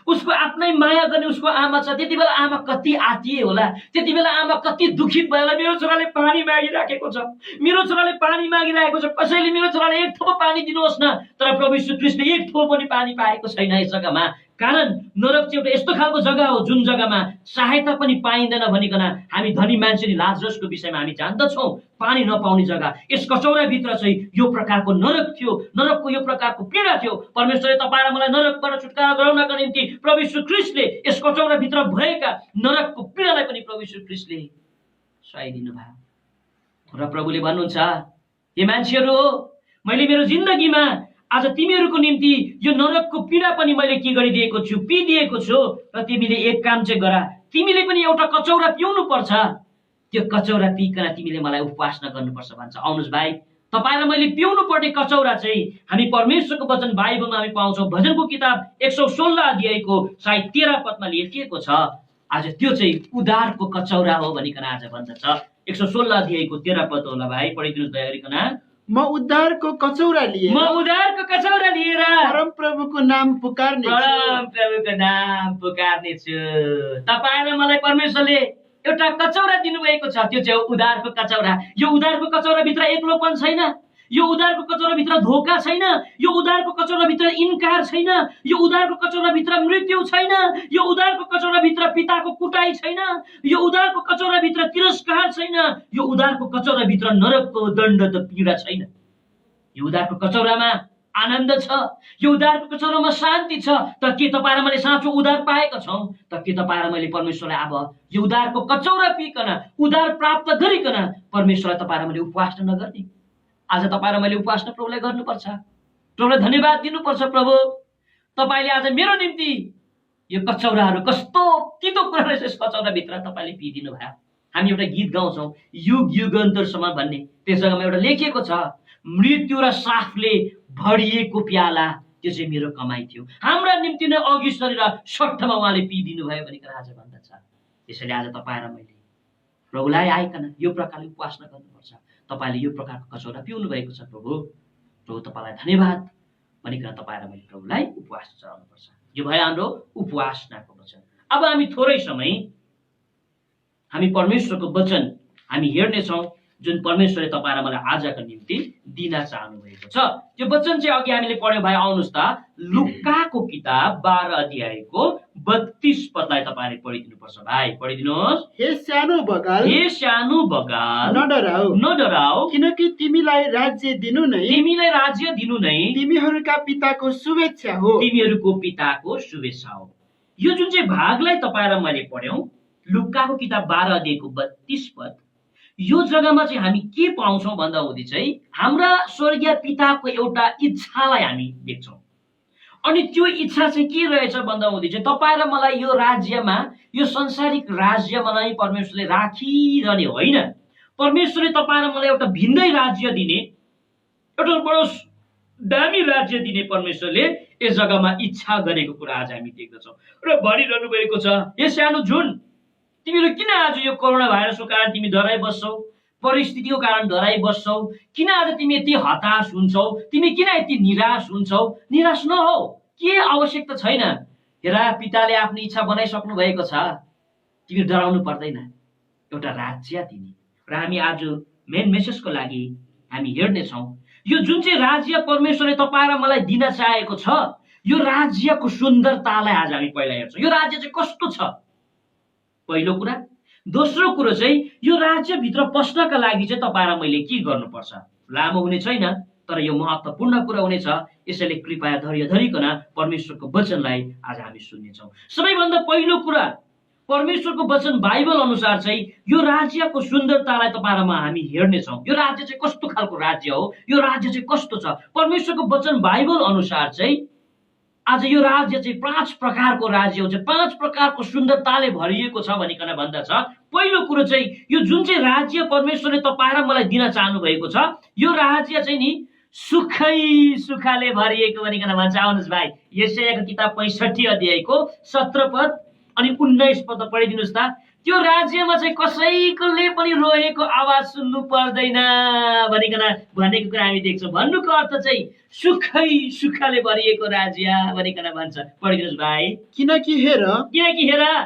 उसको आफ्नै माया गर्ने उसको आमा छ। त्यति बेला आमा कति आतिए होला, त्यति बेला आमा कति दुखित भयो होला। मेरो छोराले पानी मागिराखेको छ, मेरो छोराले पानी मागिरहेको छ, कसैले मेरो छोराले एक थोपो पानी दिनुहोस् न। तर प्रभु यीशु ख्रीष्टले एक थोपो पनि पानी पाएको छैन यस जग्गामा। कारण नरक चाहिँ एउटा यस्तो खालको जग्गा हो जुन जग्गामा सहायता पनि पाइँदैन भनिकन हामी धनी मान्छेले लाजरसको विषयमा हामी जान्दछौँ। पानी नपाउने जग्गा, यस कचौराभित्र चाहिँ यो प्रकारको नरक थियो, नरकको यो प्रकारको पीडा थियो। परमेश्वरले तपाईँ र मलाई नरकबाट छुटकारा गराउनका निम्ति प्रभु यीशु ख्रीष्टले यस कचौराभित्र भएका नरकको पीडालाई पनि प्रभु यीशु ख्रीष्टले सहायदिनु भयो। र प्रभुले भन्नुहुन्छ, हे मान्छेहरू हो, मैले मेरो जिन्दगीमा आज तिमीहरूको निम्ति यो नरकको पीडा पनि मैले के गरिदिएको छु, पिदिएको छु। र तिमीले एक काम चाहिँ गर, तिमीले पनि एउटा कचौरा पिउनु पर्छ। त्यो कचौरा पिकन तिमीले मलाई उपवास नगर्नुपर्छ भन्छ। आउनुहोस् भाइ, तपाईँ र मैले पिउनु पर्ने कचौरा चाहिँ हामी परमेश्वरको वचन बाइबलमा हामी पाउँछौँ। भजनको किताब 116 अध्यायको सायद 13 पदमा लेखिएको छ। आज त्यो चाहिँ उद्धारको कचौरा हो भनिकन आज भन्दछ। 116 अध्यायको 13 पद होला भाइ, पढिदिनुहोस् दया गरिकन।
म उद्धारको कचौरा लिएर परम प्रभुको नाम पुकार्ने छु।
तपाईँ र मलाई परमेश्वरले एउटा कचौरा दिनुभएको छ, त्यो चाहिँ उद्धारको कचौरा। यो उद्धारको कचौराभित्र एक्लोपन छैन, यो उद्धारको कचौराभित्र धोका छैन, यो उद्धारको कचौराभित्र इन्कार छैन, यो उद्धारको कचौराभित्र मृत्यु छैन, यो उद्धारको कचौराभित्र पिताको कुटाइ छैन, यो उद्धारको कचौराभित्र तिरस्कार छैन, यो उद्धारको कचौराभित्र नरकको दण्ड त पीडा छैन। यो उद्धारको कचौरामा आनन्द छ, यो उद्धारको कचौरामा शान्ति छ। त के तपाईँ र मैले साँचो उद्धार पाएका छौँ? त के तपाईँ र मैले परमेश्वरलाई अब यो उद्धारको कचौरा पिकन उद्धार प्राप्त गरिकन परमेश्वरलाई तपाईँ र मैले उपवास नगर्ने? आज तपाईँ र मैले उपवास प्रभुलाई गर्नुपर्छ, प्रभुलाई धन्यवाद दिनुपर्छ। प्रभु, तपाईँले आज मेरो निम्ति यो कचौराहरू कस्तो तितो कुरा रहेछ, यस कचौराभित्र तपाईँले पिदिनु भयो। हामी एउटा गीत गाउँछौँ युग युगान्तरसम्म भन्ने, त्यस जग्गामा एउटा लेखिएको छ मृत्यु र साफले भरिएको प्याला त्यो चाहिँ मेरो कमाइ थियो, हाम्रा निम्ति नै अघि सरेर सट्टामा उहाँले पिदिनु भयो भनेर आज भन्दछ। त्यसैले आज तपाईँ र मैले प्रभुलाई आइकन यो प्रकारले उपासना गर्नुपर्छ। तपाईँले यो प्रकारको कचौरा पिउनु भएको छ प्रभु, प्रभु तपाईँलाई धन्यवाद भनिकन तपाईँ र मैले प्रभुलाई उपवास चढाउनुपर्छ। यो भयो हाम्रो उपासनाको वचन। अब हामी थोरै समय हामी परमेश्वरको वचन हामी हेर्नेछौँ, जुन परमेश्वरले तपाईँ र मलाई आजको निम्ति दिन चाहनु भएको छ। त्यो वचन चाहिँ अघि हामीले पढ्यौँ भाइ, आउनुहोस् त। लुकाको किताब 12 अध्यायको 32 पदलाई तपाईँले पढिदिनुपर्छ भाइ, पढिदिनुहोस्।
हे सानो बगाल,
हे सानो बगाल,
नडराऊ, किनकि तिमीलाई राज्य दिनु नै तिमीहरूका पिताको शुभेच्छा हो।
तिमीहरूको पिताको शुभेच्छा हो। यो जुन चाहिँ भागलाई तपाईँ र मैले पढ्यौँ लुकाको किताब 12 अध्यायको 32 पद, यो जग्गामा चाहिँ हामी के पाउँछौँ भन्दा हुँदै चाहिँ हाम्रा स्वर्गीय पिताको एउटा इच्छालाई हामी देख्छौँ। अनि त्यो इच्छा चाहिँ के रहेछ भन्दा हुँदै चाहिँ तपाईँ र मलाई यो राज्यमा, यो संसारिक राज्यमा नै परमेश्वरले राखिरहने होइन, परमेश्वरले तपाईँ र मलाई एउटा भिन्दै राज्य दिने, एउटा बडो दामी राज्य दिने परमेश्वरले यस जग्गामा इच्छा गरेको कुरा आज हामी देख्दछौँ। र भनिरहनु भएको छ, यो सानो जुन तिमीहरू किन आज यो कोरोना भाइरसको कारण तिमी डराइ बस्छौ, परिस्थितिको कारण डराइ बस्छौ, किन आज तिमी यति हताश हुन्छौ, तिमी किन यति निराश हुन्छौ? निराश नहौ, के आवश्यकता छैन। हेर, पिताले आफ्नो इच्छा बनाइसक्नु भएको छ, तिमी डराउनु पर्दैन, एउटा राज्य दिने। र हामी आज मेन मेसेजको लागि हामी हेर्नेछौँ यो जुन चाहिँ राज्य परमेश्वरले तपाईँ र मलाई दिन चाहेको छ, यो राज्यको सुन्दरतालाई आज हामी पहिला हेर्छौँ। यो राज्य चाहिँ कस्तो छ पहिलो कुरा। दोस्रो कुरो चाहिँ यो राज्यभित्र पस्नका लागि चाहिँ तपाईँ र मैले के गर्नुपर्छ। लामो हुने छैन, तर यो महत्त्वपूर्ण कुरा हुनेछ, यसैले कृपया धैर्य धरिकन परमेश्वरको वचनलाई आज हामी सुन्नेछौँ। सबैभन्दा पहिलो कुरा, परमेश्वरको वचन बाइबल अनुसार चाहिँ यो राज्यको सुन्दरतालाई तपाईँ र म हामी हेर्नेछौँ। यो राज्य चाहिँ कस्तो खालको राज्य हो, यो राज्य चाहिँ कस्तो छ। परमेश्वरको वचन बाइबल अनुसार चाहिँ आज यो राज्य चाहिँ 5 प्रकारको राज्य हो, 5 प्रकारको सुन्दरताले भरिएको छ भनिकन भन्दछ। पहिलो कुरो चाहिँ यो जुन चाहिँ राज्य परमेश्वरले तपाईँ र मलाई दिन चाहनु भएको छ, यो राज्य चाहिँ नि सुखै सुखले भरिएको भनिकन भन्छ। आउनुहोस् भाइ, यशायाको किताब 65 अध्यायको 17 पद अनि 19 पद पढिदिनुहोस् त। त्यो राज्यमा चाहिँ कसैकोले पनि रोएको आवाज सुन्नु पर्दैन भनिकन भनेको कुरा हामी देख्छौँ। भन्नुको अर्थ चाहिँ सुखै सुखले भरिएको राज्य भनिकन भन्छ। पढिदिनुहोस् भाइ।
किनकि हेर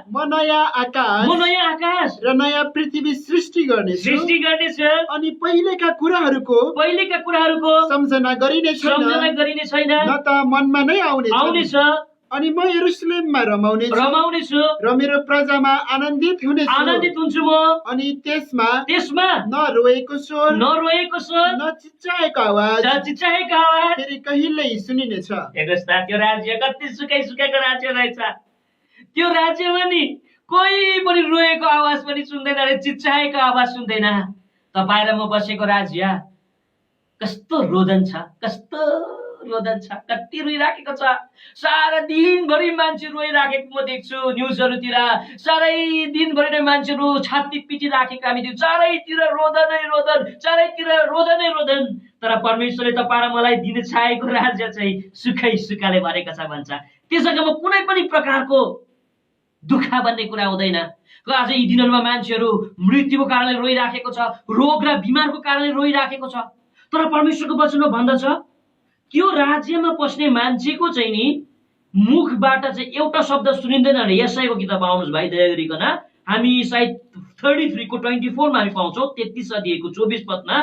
म
नयाँ आकाश र नयाँ पृथ्वी सृष्टि गर्नेछु अनि पहिलेका कुराहरूको सम्झना गरिने छैन, न त मनमा नै आउनेछ। अनि म यरुशलेममा रमाउनेछु र मेरो प्रजामा आनन्दित हुन्छु म। अनि त्यसमा न रोएको स्वर न चिच्चाएको आवाज फेरि कहिल्यै सुनिनेछ।
त्यो राज्य कति सुकै सुकेको राज्य रहेछ। त्यो राज्यमा नि कोही पनि रोएको आवाज पनि सुन्दैन रे, चिच्चाएको आवाज सुन्दैन। तपाईँ र म बसेको राज्य कस्तो रोदन छ, कति रोइराखेको छ। सारा दिनभरि मान्छे रोइराखेको म देख्छु न्युजहरूतिर। सारै दिनभरि नै मान्छेहरू छाती पिटिराखेको हामी देख्छौँ। चारैतिर रोदन। तर परमेश्वरले तपाईँ र मलाई दिन चाहेको राज्य चाहिँ सुखै सुखले भरेको छ भन्छ। त्यस जग्गामा कुनै पनि प्रकारको दुःख भन्ने कुरा हुँदैन। आज यी दिनहरूमा मान्छेहरू मृत्युको कारणले रोइराखेको छ, रोग र बिमारको कारणले रोइराखेको छ। तर परमेश्वरको वचनमा भन्दछ त्यो राज्यमा पस्ने मान्छेको चाहिँ नि मुखबाट चाहिँ एउटा शब्द सुनिँदैन अरे। यशायाको किताब आउनुहोस् भाइ दया गरिकन, हामी सायद 33 को 24 मा हामी पाउँछौँ। 33 अध्यायको 24 पदमा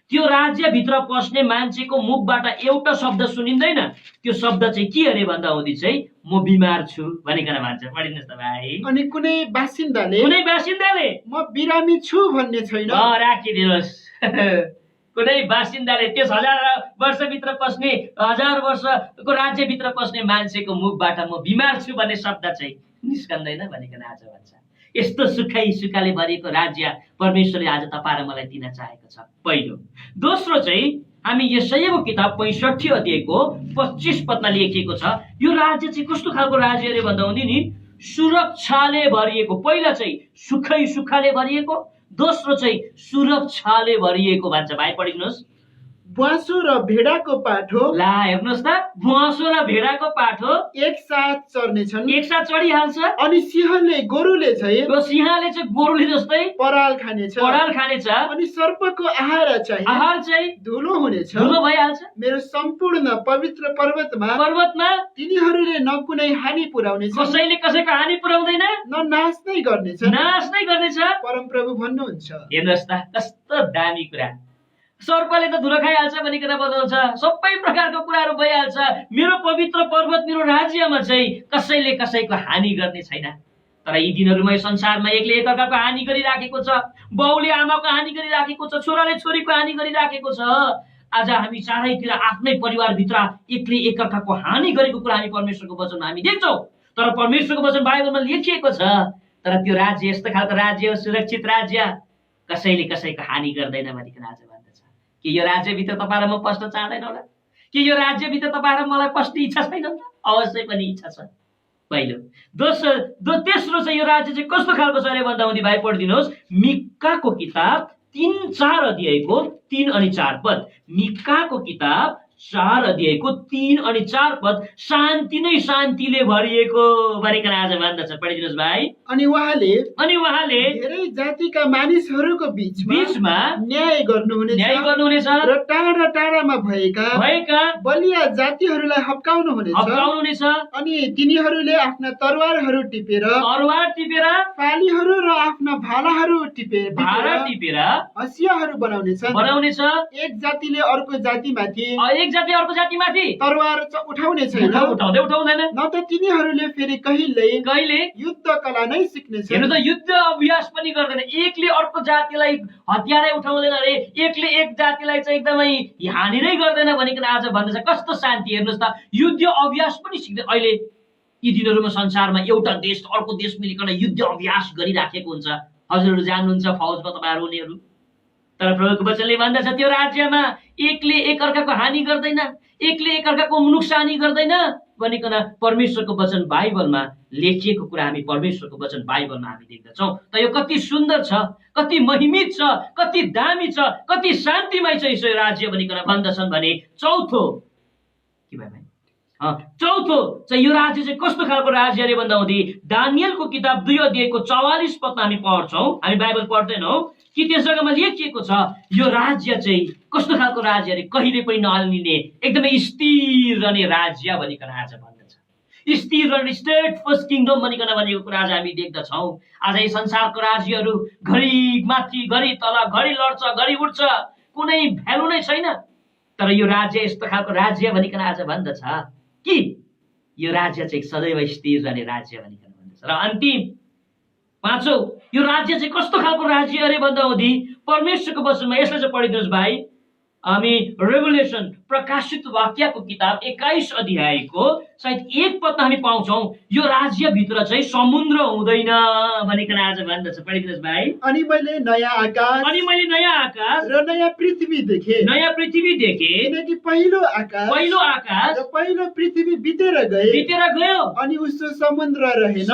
त्यो राज्यभित्र पस्ने मान्छेको मुखबाट एउटा शब्द सुनिँदैन। त्यो शब्द चाहिँ के अरे भन्दा हुँदै चाहिँ म बिमार छु भनिकन भन्छ। पढिदिनुहोस् त भाइ।
अनि कुनै बासिन्दाले म बिरामी छु भन्ने छैन।
राखिदिनुहोस्। कुनै बासिन्दाले त्यस 1000 वर्षभित्र पस्ने, 1000 वर्षको राज्यभित्र पस्ने मान्छेको मुखबाट म बिमार छु भन्ने शब्द चाहिँ निस्कन्दैन भनिकन आज भन्छ। यस्तो सुखै सुखले भरिएको राज्य परमेश्वरले आज तपाईँ र मलाई दिन चाहेको छ। पहिलो। दोस्रो चाहिँ हामी यशायाको किताब 65 अध्यायको 25 पदमा लेखिएको छ। यो राज्य चाहिँ कस्तो खालको राज्य अरे भन्दा हुने नि सुरक्षाले भरिएको। पहिला चाहिँ सुखले भरिएको, दोस्रो चाहिँ सुरक्षाले भरिएको भन्छ। भाइ पढिदिनुहोस्।
ब्वाँसो र भेडाको पाठो,
ला हेर्नुहोस् त, ब्वाँसो र भेडाको पाठो
एकसाथ चर्नेछन्,
एकसाथ चढिहाल्छ।
अनि सिंहले गोरुले चाहिँ
गोरुले जस्तै
पराल खानेछ,
अनि
सर्पको आहार चाहिँ धुलो हुनेछ।
धुलो भइहाल्छ।
मेरो सम्पूर्ण पवित्र पर्वतमा तिनीहरूले न कुनै हानि पुर्याउनेछ,
कसैले कसैको हानि पुर्याउँदैन,
न नाश नै गर्नेछ। परमप्रभु भन्नुहुन्छ।
हेर्नुहोस् त कस्तो दामी कुरा। सर्पले त धुलो खाइहाल्छ भनिकन बताउँछ, सबै प्रकारको कुराहरू भइहाल्छ। मेरो पवित्र पर्वत, मेरो राज्यमा चाहिँ कसैले कसैको हानि गर्ने छैन। तर यी दिनहरूमा यो संसारमा एकले एकअर्काको हानि गरिराखेको छ। बाउले आमाको हानि गरिराखेको छ, छोराले छोरीको हानि गरिराखेको छ। आज हामी चारैतिर आफ्नै परिवारभित्र एकले एकअर्काको हानि गरेको कुरा हामी परमेश्वरको वचनमा हामी देख्छौँ। तर परमेश्वरको वचन बाइबलमा लेखिएको छ, तर त्यो राज्य यस्तो खालको राज्य हो, सुरक्षित राज्य, कसैले कसैको हानि गर्दैन भनिकन आज भन्दछ। कि यो राज्यभित्र तपाईँ र म पस्न चाहँदैन होला? कि यो राज्यभित्र तपाईँ र मलाई पस्ने इच्छा छैन? अवश्य पनि इच्छा छ। पहिलो। तेस्रो चाहिँ यो राज्य चाहिँ कस्तो खालको छ अरे भन्दा हुने भाइ पढिदिनुहोस्। मिकाको किताब 3-4 अध्यायको 3 अनि 4 पद। मिकाको किताब 4 अध्यायको 3 अनि 4 पद। शान्ति नै शान्तिले भरिएको भनिकन आज भन्दछ। पढिदिनुहोस् भाइ।
अनि उहाँले
धेरै
जातिका मानिसहरूको बीचमा न्याय गर्नुहुनेछ र टाढा टाढामा भएका बलिया जातिहरूलाई हप्काउनुहुनेछ। अनि तिनीहरूले आफ्ना तरवारहरू टिपेर फालीहरू र आफ्ना भालाहरू टिपेर हँसियाहरू बनाउनेछ। एक जातिले अर्को जातिमाथि तरवार उठाउने छैन,
उठाउँदैन।
न त तिनीहरूले फेरि कहिले युद्ध कला नै सिक्नेछ।
हेर्नु त, युद्ध अभ्यास पनि गर्दैन। एकले अर्को जातिलाई हतियारै उठाउँदैन अरे, एकले एक जातिलाई चाहिँ एकदमै हानि नै गर्दैन भनिकन आज भन्दछ। कस्तो शान्ति। हेर्नुहोस् त, युद्ध अभ्यास पनि सिक्दैन। अहिले यी दिनहरूमा संसारमा एउटा देश अर्को देश मिलिकन युद्ध अभ्यास गरिराखेको हुन्छ। हजुरहरू जान्नुहुन्छ फौजमा तपाईँहरू हुनेहरू। तर प्रभुको वचनले भन्दछ त्यो राज्यमा एकले एकअर्काको हानि गर्दैन, एकले एकअर्काको नोक्सानी गर्दैन भनिकन परमेश्वरको वचन बाइबलमा लेखिएको कुरा हामी परमेश्वरको वचन बाइबलमा हामी देख्दछौँ। त यो कति सुन्दर छ, कति महिमित छ, कति दामी छ, कति शान्तिमय छ यो राज्य भनिकन भन्दछन् भने। चौथो चाहिँ यो राज्य चाहिँ कस्तो खालको राज्य अरे भन्दा हुँदी दानियलको किताब 2 अध्यायको 44 पदमा हामी पढ्छौँ। हामी बाइबल पढ्दैनौँ कि त्यस जग्गामा लेखिएको छ यो राज्य चाहिँ कस्तो खालको राज्य अरे, कहिले पनि नहल्लिने एकदमै स्थिर रहने राज्य भनिकन आज भन्दछ। स्थिर रहने स्टेट फर्स्ट किङडम भनिकन भनेको कुरा आज हामी देख्दछौँ। आज यी संसारको राज्यहरू घरि माथि घरि तल, घरि लड्छ घरि उठ्छ, कुनै भ्यालु नै छैन। तर यो राज्य यस्तो खालको राज्य भनिकन आज भन्दछ कि यो राज्य चाहिँ सदैव स्थिर रहने राज्य भनिकन भन्दछ। र अन्तिम पाँचौं, यो राज्य चाहिँ कस्तो खालको राज्य अरे भन्दा हुँदी परमेश्वरको वचनमा यसलाई चाहिँ पढिदिनुहोस् भाइ। हामी रेभुलेसन प्रकाशित वाक्यको किताब 21 अध्यायको सायद 1 पदमा हामी पाउँछौँ यो राज्यभित्र चाहिँ समुद्र हुँदैन भनिकन आज भन्दछ। पढिदिनुहोस् भाइ।
अनि मैले नयाँ आकाश र नयाँ पृथ्वी देखेँ।
किनकि
पहिलो आकाश र पहिलो पृथ्वी बितेर गयो अनि उसको समुद्र रहेन।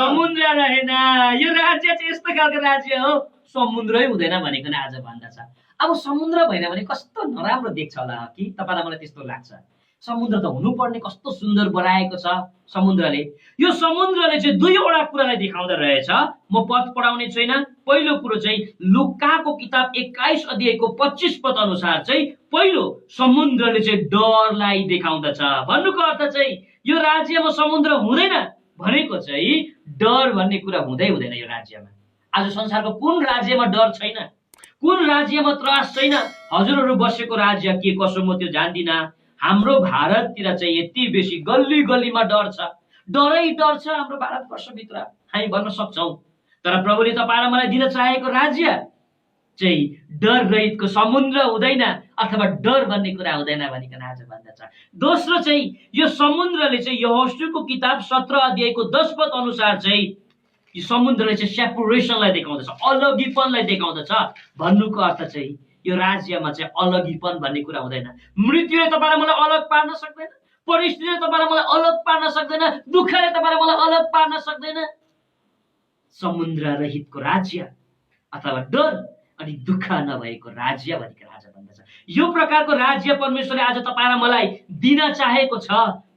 यो राज्य चाहिँ यस्तो खालको राज्य हो, समुद्रै हुँदैन भनिकन आज भन्दछ। अब समुद्र भएन भने कस्तो नराम्रो देख्छ होला कि तपाईँलाई? मलाई त्यस्तो लाग्छ। समुद्र त हुनुपर्ने कस्तो सुन्दर बनाएको छ समुद्रले। यो समुद्रले चाहिँ 2वटा कुरालाई देखाउँदो रहेछ। म पद पढाउने छैन। पहिलो कुरो चाहिँ लुकाको किताब 21 अध्यायको 25 पद अनुसार चाहिँ पहिलो समुद्रले चाहिँ डरलाई देखाउँदछ। भन्नुको अर्थ चाहिँ यो राज्यमा समुद्र हुँदैन भनेको चाहिँ डर भन्ने कुरा हुँदैन यो राज्यमा। आज संसारको कुन राज्यमा डर छैन, कुन राज्यमा त्रास छैन? हजुरहरू बसेको राज्य के कसो म त्यो जान्दिनँ। हाम्रो भारततिर चाहिँ यति बेसी गल्ली गल्लीमा डर छ, डरै डर छ हाम्रो भारतवर्षभित्र, हामी भन्न सक्छौँ। तर प्रभुले तपाईँ र मलाई दिन चाहेको राज्य चाहिँ डर रहितको समुद्र हुँदैन अथवा डर भन्ने कुरा हुँदैन भनिकन आज भन्दछ। दोस्रो चाहिँ यो समुद्रले चाहिँ यहोशूको किताब 17 अध्यायको 10 पद अनुसार चाहिँ यो समुद्रले चाहिँ सेपरेसनलाई देखाउँदछ, अलगिपनलाई देखाउँदछ। भन्नुको अर्थ चाहिँ यो राज्यमा चाहिँ अलगीपन भन्ने कुरा हुँदैन। मृत्युले तपाईलाई मलाई अलग पार्न सक्दैन, परिस्थितिले तपाईलाई मलाई अलग पार्न सक्दैन, दुःखले तपाईलाई मलाई अलग पार्न सक्दैन। समुद्र रहितको राज्य अथवा डर अनि दुःख नभएको राज्य भनेको आज भन्दछ। यो प्रकारको राज्य परमेश्वरले आज तपाईँ र मलाई दिन चाहेको छ।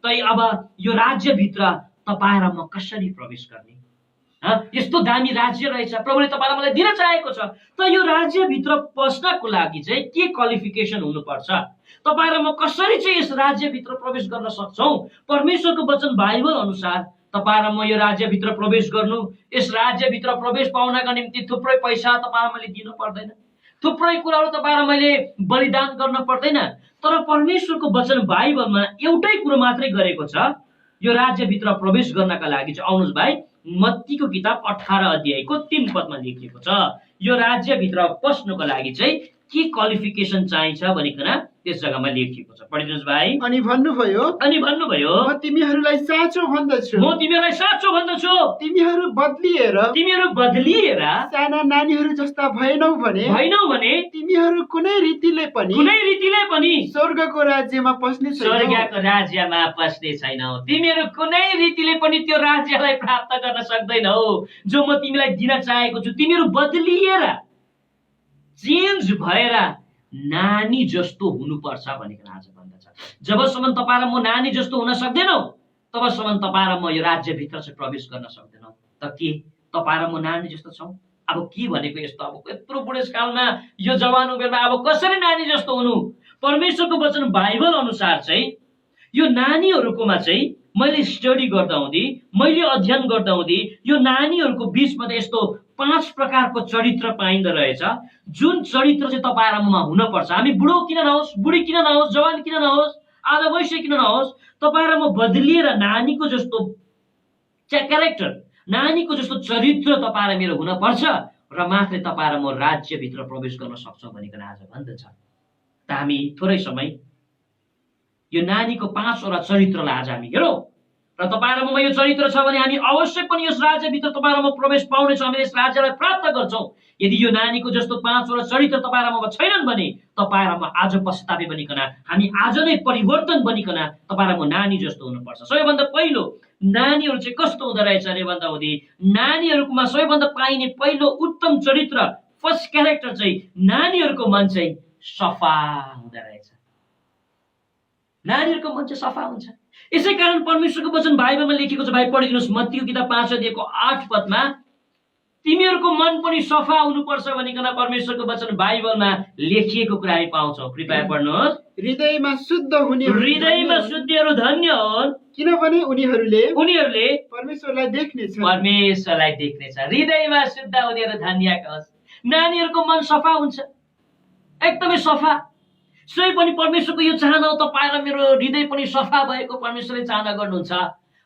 तै अब यो राज्यभित्र तपाईँ र म कसरी प्रवेश गर्ने? यस्तो दामी राज्य रहेछ, प्रभुले तपाईँलाई मलाई दिन चाहेको छ। त यो राज्यभित्र पस्नको लागि चाहिँ के क्वालिफिकेसन हुनुपर्छ? तपाईँ र म कसरी चाहिँ यस राज्यभित्र प्रवेश गर्न सक्छौँ? परमेश्वरको वचन बाइबल अनुसार तपाईँ र म यो राज्यभित्र प्रवेश गर्नु, यस राज्यभित्र प्रवेश पाउनका निम्ति थुप्रै पैसा तपाईँ र मैले दिनु पर्दैन, थुप्रै कुराहरू तपाईँ र मैले बलिदान गर्न पर्दैन। तर परमेश्वरको वचन बाइबलमा एउटै कुरो मात्रै गरेको छ। यो राज्यभित्र प्रवेश गर्नका लागि चाहिँ आउनुहोस् भाइ, मत्तीको किताब 18 अध्यायको 3 पदमा लेखिएको छ। यो राज्यभित्र पस्नको लागि चाहिँ के क्वालिफिकेसन चाहिन्छ भनिकन त्यस जग्गामा लेखिएको छ। पढिदिनुहोस् भाइ।
अनि भन्नुभयो म तिमीहरूलाई साँचो भन्दछु, तिमीहरू बदलिएर साना नानीहरू जस्ता भएनौ भने तिमीहरू कुनै रीतिले पनि स्वर्गको राज्यमा पस्ने
छैनौ। तिमीहरू कुनै रीतिले पनि त्यो राज्यलाई प्राप्त गर्न सक्दैनौ जो म तिमीलाई दिन चाहेको छु। तिमीहरू बदलिएर चेन्ज भएर नानी जस्तो हुनुपर्छ भनेर आज भन्दछ। जबसम्म तपाईँ र म नानी जस्तो हुन सक्दैनौ तबसम्म तपाईँ र म यो राज्यभित्र चाहिँ प्रवेश गर्न सक्दैनौ। त के तपाईँ र म नानी जस्तो छौँ? अब के भनेको यस्तो, अब यत्रो बुढेसकालमा यो जवान उमेरमा अब कसरी नानी जस्तो हुनु? परमेश्वरको वचन बाइबल अनुसार चाहिँ यो नानीहरूकोमा चाहिँ मैले स्टडी गर्दा हुँदी, मैले अध्ययन गर्दा हुँदी यो नानीहरूको बिचमा त यस्तो 5 प्रकारको चरित्र पाइँदो रहेछ, जुन चरित्र चाहिँ तपाईँ र ममा हुनपर्छ। हामी बुढो किन नहोस्, बुढी किन नहोस्, जवान किन नहोस्, आधा वयस्क किन नहोस्, तपाईँ र म बदलिएर नानीको जस्तो क्यारेक्टर, नानीको जस्तो चरित्र तपाईँ र मेरो हुनपर्छ र मात्रै तपाईँ र म राज्यभित्र प्रवेश गर्न सक्छौँ भनिकन आज भन्दछ। त हामी थोरै समय यो नानीको 5 वटा चरित्रलाई आज हामी हेरौँ र तपाईँ र ममा यो चरित्र छ भने हामी अवश्य पनि यस राज्यभित्र तपाईँ र म प्रवेश पाउनेछौँ, हामी यस राज्यलाई प्राप्त गर्छौँ। यदि यो नानीको जस्तो 5 वटा चरित्र तपाईँ र ममा छैनन् भने तपाईँ र म आज पश्चातापी बनिकन, हामी आज नै परिवर्तन बनिकन तपाईँ र म नानी जस्तो हुनुपर्छ। सबैभन्दा पहिलो नानीहरू चाहिँ कस्तो हुँदो रहेछ अरे भन्दा हुँदी, नानीहरूकोमा सबैभन्दा पाइने पहिलो उत्तम चरित्र, फर्स्ट क्यारेक्टर चाहिँ नानीहरूको मन चाहिँ सफा हुँदो रहेछ। नानीहरूको मन चाहिँ सफा हुन्छ। यसै कारण परमेश्वरको वचन बाइबलमा लेखेको छ। भाइ पढिदिनुहोस्, मत्तीको किताब 5 अध्यायको 8 पदमा तिमीहरूको मन पनि सफा हुनुपर्छ भनिकन परमेश्वरको वचन बाइबलमा लेखिएको कुरा हामी पाउँछौँ। कृपया पढ्नुहोस्।
हृदयमा
शुद्धिहरू धन्य हुन्,
किनभने उनीहरूले
परमेश्वरलाई देख्नेछ। हृदयमा शुद्ध हुनेहरू धन्यका होस्। नानीहरूको मन सफा हुन्छ, एकदमै सफा। सोही पनि परमेश्वरको यो चाहना हो, तपाईँ र मेरो हृदय पनि सफा भएको परमेश्वरले चाहना गर्नुहुन्छ।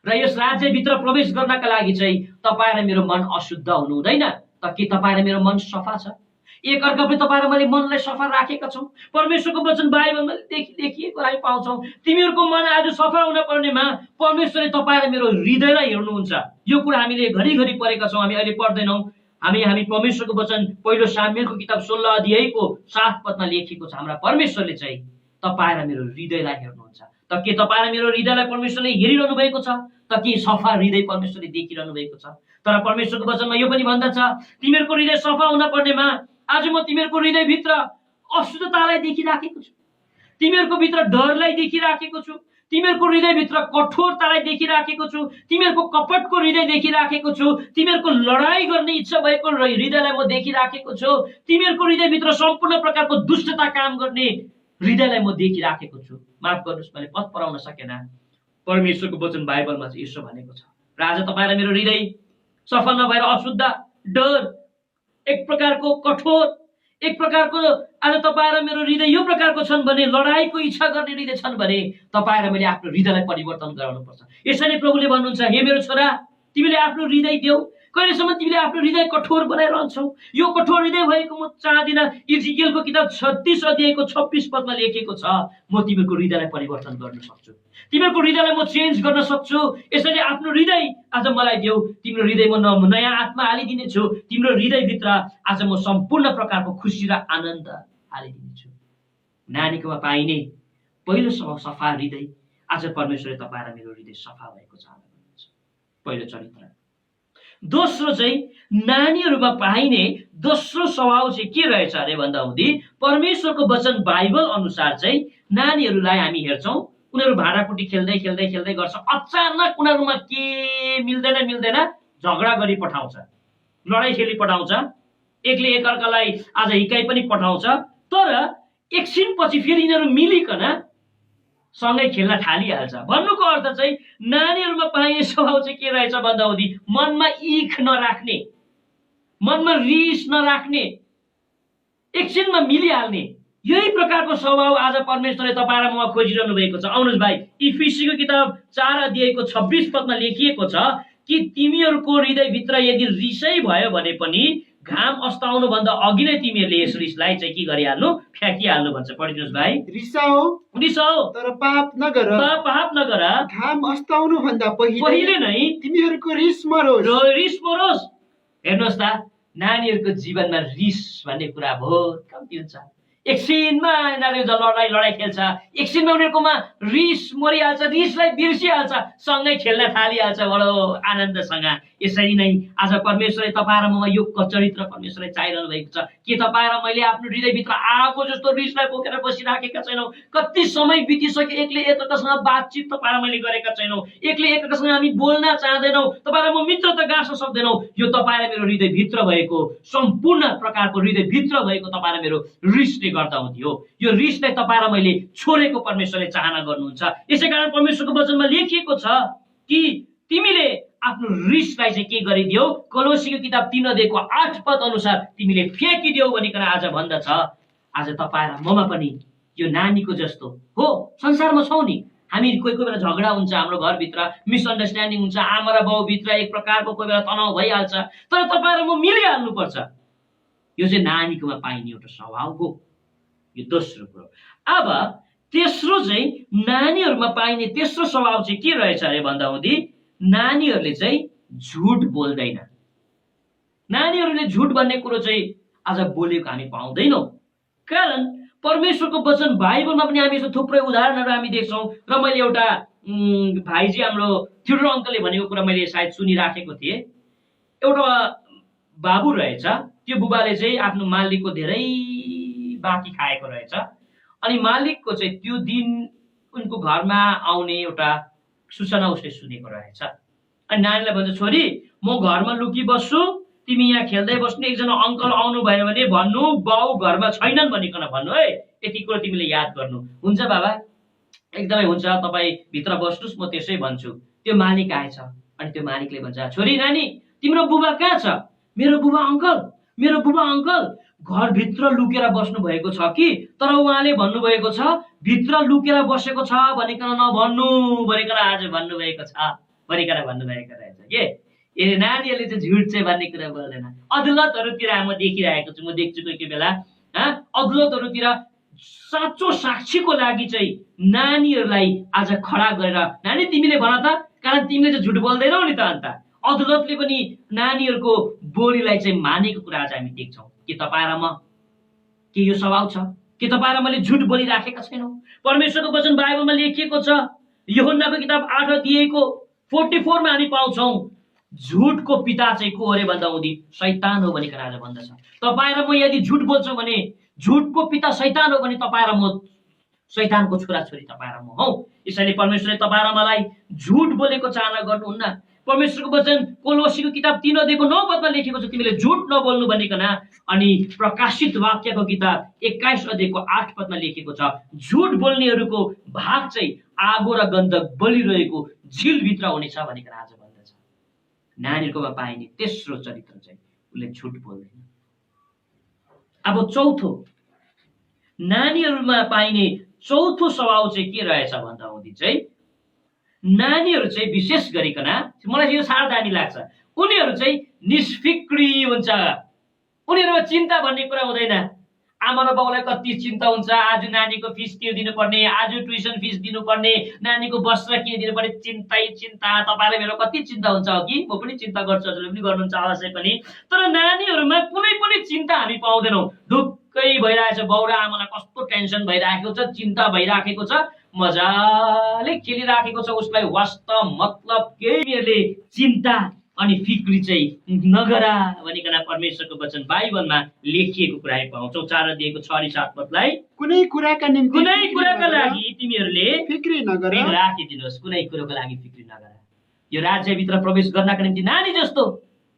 र यस राज्यभित्र प्रवेश गर्नका लागि चाहिँ तपाईँ र मेरो मन अशुद्ध हुनु हुँदैन। त के तपाईँ र मेरो मन सफा छ? एक अर्काले तपाईँ र मैले मनलाई सफा राखेका छौँ। परमेश्वरको वचन बाइबलमा लेखिएको हामी पाउँछौँ। तिमीहरूको मन आज सफा हुन पर्नेमा परमेश्वरले तपाईँ र मेरो हृदयलाई हेर्नुहुन्छ। यो कुरा हामीले घरिघरि पढेका छौँ, हामी अहिले पढ्दैनौँ। हामी परमेश्वरको वचन पहिलो सामुएलको किताब 16 अध्यायको 7 पदमा लेखिएको छ। हाम्रा परमेश्वरले चाहिँ तपाईँ र मेरो हृदयलाई हेर्नुहुन्छ। त के तपाईँ र मेरो हृदयलाई परमेश्वरले हेरिरहनु भएको छ? त के सफा हृदय परमेश्वरले देखिरहनु भएको छ? तर परमेश्वरको वचनमा यो पनि भन्दछ, तिमीहरूको हृदय सफा हुन पर्नेमा आज म तिमीहरूको हृदयभित्र अशुद्धतालाई देखिराखेको छु, तिमीहरूको भित्र डरलाई देखिराखेको छु, तिमीहरूको हृदयभित्र कठोरतालाई देखिराखेको छु, तिमीहरूको कपटको हृदय देखिराखेको छु, तिमीहरूको लडाई गर्ने इच्छा भएको हृदयलाई म देखिराखेको छु, तिमीहरूको हृदयभित्र सम्पूर्ण प्रकारको दुष्टता काम गर्ने हृदयलाई म देखिराखेको छु। माफ गर्नुहोस्, मैले पद पराउन सकेन। परमेश्वरको वचन बाइबलमा चाहिँ यसो भनेको छ। र आज तपाईँ र मेरो हृदय सफा नभएर अशुद्ध, डर, एक प्रकारको कठोर, एक प्रकारको आज तपाईँ र मेरो हृदय यो प्रकारको छन् भने, लडाईको इच्छा गर्ने हृदय छन् भने तपाईँ र मैले आफ्नो हृदयलाई परिवर्तन गराउनुपर्छ। यसैले प्रभुले भन्नुहुन्छ, हे मेरो छोरा, तिमीले आफ्नो हृदय देऊ। कहिलेसम्म तिमीले आफ्नो हृदय कठोर बनाइरहन्छौ? यो कठोर हृदय भएको म चाहदिन। इजिकेलको किताब 36 अध्यायको 26 पदमा लेखेको छ, म तिमीहरूको हृदयलाई परिवर्तन गर्न सक्छु, तिमीहरूको हृदयलाई म चेन्ज गर्न सक्छु। यसैले आफ्नो हृदय आज मलाई देऊ। तिम्रो हृदयमा नयाँ आत्मा हालिदिनेछु। तिम्रो हृदयभित्र आज म सम्पूर्ण प्रकारको खुसी र आनन्द हालिदिनेछु। नानीकोमा पाइने पहिलो स्वभाव सफा हृदय, आज परमेश्वरले तपाईँ र मेरो हृदय सफा भएको चाहना गर्नुहुन्छ। पहिलो चरित्र। दोस्रो चाहिँ नानीहरूमा पाइने दोस्रो स्वभाव चाहिँ के रहेछ अरे भन्दा हुँदी परमेश्वरको वचन बाइबल अनुसार चाहिँ नानीहरूलाई हामी हेर्छौँ, उनीहरू भाँडाकुटी खेल्दै खेल्दै खेल्दै गर्छ, अचानक उनीहरूमा के मिल्दैन झगडा गरी पठाउँछ, लडाइँ खेली पठाउँछ, एकले एकअर्कालाई आज हिकाइ पनि पठाउँछ। तर एकछिनपछि फेरि यिनीहरू मिलिकन सँगै खेल्न थालिहाल्छ। भन्नुको अर्थ चाहिँ नानीहरूमा पाइने स्वभाव चाहिँ के रहेछ भन्दा हुँदी मनमा इख नराख्ने, मनमा रिस नराख्ने, एकछिनमा मिलिहाल्ने, यही प्रकारको स्वभाव आज परमेश्वरले तपाईँ र ममा खोजिरहनु भएको छ। आउनुहोस् भाइ, इफिसीको किताब 4 अध्यायको 26 पदमा लेखिएको छ कि तिमीहरूको हृदयभित्र यदि रिसै भयो भने पनि घाम अस्ताउनु भन्दा अघि नै तिमीहरूले यस रिसलाई चाहिँ के गरिहाल्नु, फ्याँकिहाल्नु भन्छ। पढिदिनुहोस् भाइ।
रिसाओ तर पाप नगर, घाम अस्ताउनु भन्दा पहिले नै तिमीहरूको रिस मरोस्।
हेर्नुहोस् त, नानीहरूको जीवनमा रिस भन्ने कुरा बहुत कम्ती हुन्छ। एकछिनमा यिनीहरूले लडाइँ खेल्छ, एकछिनमा उनीहरूकोमा रिस मरिहाल्छ, रिसलाई बिर्सिहाल्छ, सँगै खेल्न थालिहाल्छ बडो आनन्दसँग। यसरी नै आज परमेश्वरले तपाईँ र ममा यो चरित्र परमेश्वरले चाहिरहनु भएको छ कि तपाईँ र मैले आफ्नो हृदयभित्र आगो जस्तो रिसलाई बोकेर बसिराखेका छैनौँ। कति समय बितिसक्यो एकले एकअर्कासँग बातचित तपाईँ र मैले गरेका छैनौँ, एकले एकअर्कासँग हामी बोल्न चाहँदैनौँ, तपाईँ र म मित्रता गाँस्न सक्दैनौँ। यो तपाईँ र मेरो हृदयभित्र भएको सम्पूर्ण प्रकारको हृदयभित्र भएको तपाईँ र मेरो रिसले गर्दा हुन्थ्यो। यो रिसलाई तपाईँ र मैले छोडेको परमेश्वरले चाहना गर्नुहुन्छ। यसै कारण परमेश्वरको वचनमा लेखिएको छ कि तिमीले आफ्नो रिसलाई चाहिँ के गरिदियो, कोलोसीको किताब 3 अध्यायको 8 पद अनुसार तिमीले फ्याँकिदियो भनिकन आज भन्दछ। आज तपाईँ र ममा पनि यो नानीको जस्तो हो, संसारमा छौँ नि हामी, कोही बेला झगडा हुन्छ, हाम्रो घरभित्र मिसअन्डरस्ट्यान्डिङ हुन्छ, आमा र बाउभित्र एक प्रकारको कोही बेला तनाव भइहाल्छ, तर तपाईँ र म मिलिहाल्नुपर्छ। यो चाहिँ नानीकोमा पाइने एउटा स्वभाव हो। यो दोस्रो कुरो। अब तेस्रो चाहिँ नानीहरूमा पाइने तेस्रो स्वभाव चाहिँ के रहेछ अरे भन्दा हुँदी नानीहरूले चाहिँ झुट बोल्दैन। नानीहरूले झुट भन्ने कुरो चाहिँ आज बोलेको हामी पाउँदैनौँ। कारण परमेश्वरको वचन बाइबलमा पनि हामी यस्तो थुप्रै उदाहरणहरू हामी देख्छौँ। र मैले एउटा भाइजी हाम्रो थियोडोर अङ्कलले भनेको कुरा मैले सायद सुनिराखेको थिएँ। एउटा बाबु रहेछ, त्यो बुबाले चाहिँ आफ्नो मालिकको धेरै बाँकी खाएको रहेछ। अनि मालिकको चाहिँ त्यो दिन उनको घरमा आउने एउटा सूचना उसले सुनेको रहेछ। अनि नानीलाई भन्छ, छोरी म घरमा लुकी बस्छु, तिमी यहाँ खेल्दै बस्नु, एकजना अङ्कल आउनु भयो भने भन्नु बाउ घरमा छैनन् भनिकन भन्नु है, यति कुरो तिमीले याद गर्नु। हुन्छ बाबा, एकदमै हुन्छ, तपाईँ भित्र बस्नुहोस्, म त्यसै भन्छु। त्यो मालिक आएछ। अनि त्यो मालिकले भन्छ, छोरी नानी तिम्रो बुबा कहाँ छ? मेरो बुबा अङ्कल घरभित्र लुकेर बस्नु भएको छ कि, तर उहाँले भन्नुभएको छ भित्र लुकेर बसेको छ भनिकन नभन्नु भनिकन आज भन्नुभएको छ भनिकन भन्नुभएको रहेछ के। ए नानीहरूले चाहिँ झुट चाहिँ भन्ने कुरा बोल्दैन। अदालतहरूतिर म देखिरहेको छु, म देख्छु कोही बेला अदालतहरूतिर साँचो साक्षीको लागि चाहिँ नानीहरूलाई आज खडा गरेर, नानी तिमीले भन त, कारण तिमीले चाहिँ झुट बोल्दैनौ नि त। अन्त अदालतले पनि नानीहरूको बोलीलाई चाहिँ मानेको कुरा आज हामी देख्छौँ। के तपाईँ र म के यो स्वभाव छ? के तपाईँ र मैले झुट बोलिराखेका छैनौँ? परमेश्वरको वचन बाइबलमा लेखिएको छ, यूहन्नाको किताब 8 अध्यायको 44 मा हामी पाउँछौँ झुटको पिता चाहिँ को अरे भन्दा हुँदी शैतान हो भनिकन आज भन्दछ। तपाईँ र म यदि झुट बोल्छौँ भने झुटको पिता शैतान हो भने तपाईँ र म शैतानको छोराछोरी तपाईँ र म हौ। यसैले परमेश्वरले तपाईँ र मलाई झुट बोलेको चाहना गर्नुहुन्न। परमेश्वरको वचन कोलोसीको किताब 3 अध्यायको 9 पदमा लेखेको छ तिमीले झुट नबोल्नु भनिकन। अनि प्रकाशित वाक्यको किताब 21 अध्यायको 8 पदमा लेखेको छ झुट बोल्नेहरूको भाग चाहिँ आगो र गन्धक बलिरहेको झिलभित्र हुनेछ भनिकन आज भन्दछ। नानीहरूकोमा पाइने तेस्रो चरित्र चाहिँ उसले झुट बोल्दैन। अब चौथो, नानीहरूमा पाइने चौथो स्वभाव चाहिँ के रहेछ भन्दा हुँदी चाहिँ नानीहरू चाहिँ विशेष गरिकन मलाई यो साह्रो दामी लाग्छ, उनीहरू चाहिँ निष्फिक्री हुन्छ। उनीहरूमा चिन्ता भन्ने कुरा हुँदैन। आमा र बाउलाई कति चिन्ता हुन्छ, आज नानीको फिस के दिनुपर्ने, आज ट्युसन फिस दिनुपर्ने, नानीको वस्त्र के दिनुपर्ने, चिन्तै चिन्ता। तपाईँलाई मेरो कति चिन्ता हुन्छ कि म पनि चिन्ता गर्छु, हजुरले पनि गर्नुहुन्छ अवश्य पनि। तर नानीहरूमा कुनै पनि चिन्ता हामी पाउँदैनौँ। ढुक्क ढुक्कै भइरहेछ, बाउ र आमालाई कस्तो टेन्सन भइराखेको छ, चिन्ता भइराखेको छ, मजाले खेलिराखेको छ, उसलाई वास्ता मतलब केहीले चिन्ता अनि फिक्री चाहिँ नगरा भनिकन परमेश्वरको वचन बाइबलमा लेखिएको कुरा पाउँछौ। 4 अध्यायको 6 अनि 7 पदलाई
कुनै कुराका निम्ति
कुनै कुराका लागि तिमीहरूले
फिक्री नगर,
राखिदिनुहोस्, कुनै कुराको लागि फिक्री नगर। यो राज्यभित्र प्रवेश गर्नका निम्ति नानी जस्तो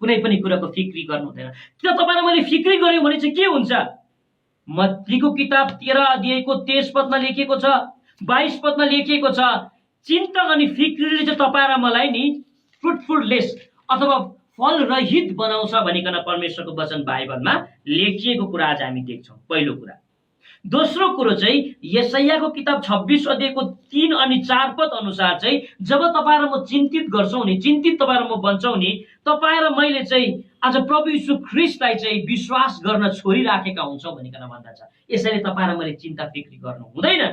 कुनै पनि कुराको फिक्री गर्नु हुँदैन। किन तपाईँ र मैले फिक्री गर्यो भने चाहिँ के हुन्छ? मत्तीको किताब 13 अध्यायको 23 पदमा लेखिएको छ, 22 पदमा लेखिएको छ, चिन्ता अनि फिक्रीले चाहिँ तपाईँ र मलाई नि फ्रुटफुललेस अथवा फल रहित बनाउँछ भनिकन परमेश्वरको वचन बाइबलमा लेखिएको कुरा आज हामी देख्छौँ। पहिलो कुरा। दोस्रो कुरो चाहिँ यशायाको किताब 26 अध्यायको 3 अनि 4 पद अनुसार चाहिँ जब तपाईँ र म चिन्तित गर्छौँ नि, चिन्तित तपाईँ र म बन्छौँ नि, तपाईँ र मैले चाहिँ आज प्रभु यीशु ख्रीष्टलाई चाहिँ विश्वास गर्न छोडिराखेका हुन्छौँ भनिकन भन्दछ। यसैले तपाईँ र मैले चिन्ता फिक्री गर्नु हुँदैन।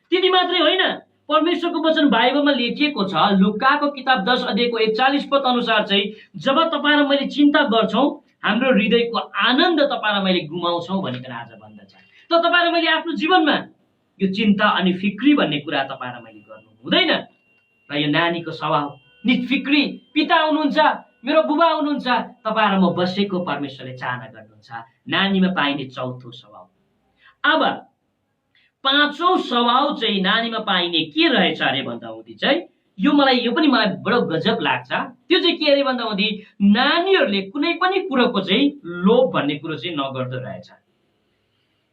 त्यति मात्रै होइन, परमेश्वरको वचन बाइबलमा लेखिएको छ, लुकाको किताब 10 अध्यायको 41 पद अनुसार चाहिँ जब तपाईँ र मैले चिन्ता गर्छौँ हाम्रो हृदयको आनन्द तपाईँ र मैले गुमाउँछौँ भनिकन आज भन्दछ। त तपाईँ र मैले आफ्नो जीवनमा यो चिन्ता अनि फिक्री भन्ने कुरा तपाईँ र मैले गर्नु हुँदैन। र यो नानीको स्वभाव निफिक्री, पिता हुनुहुन्छ, मेरो बुबा हुनुहुन्छ, तपाईँ र म बसेको परमेश्वरले चाहना गर्नुहुन्छ। नानीमा पाइने चौथो स्वभाव। अब पाँचौं स्वभाव चाहिँ नानीमा पाइने के रहेछ अरे भन्दा हुँदी चाहिँ यो पनि मलाई बडो गजब लाग्छ। त्यो चाहिँ के अरे भन्दा हुँदी नानीहरूले कुनै पनि कुरोको चाहिँ लोभ भन्ने कुरो चाहिँ नगर्दो रहेछ।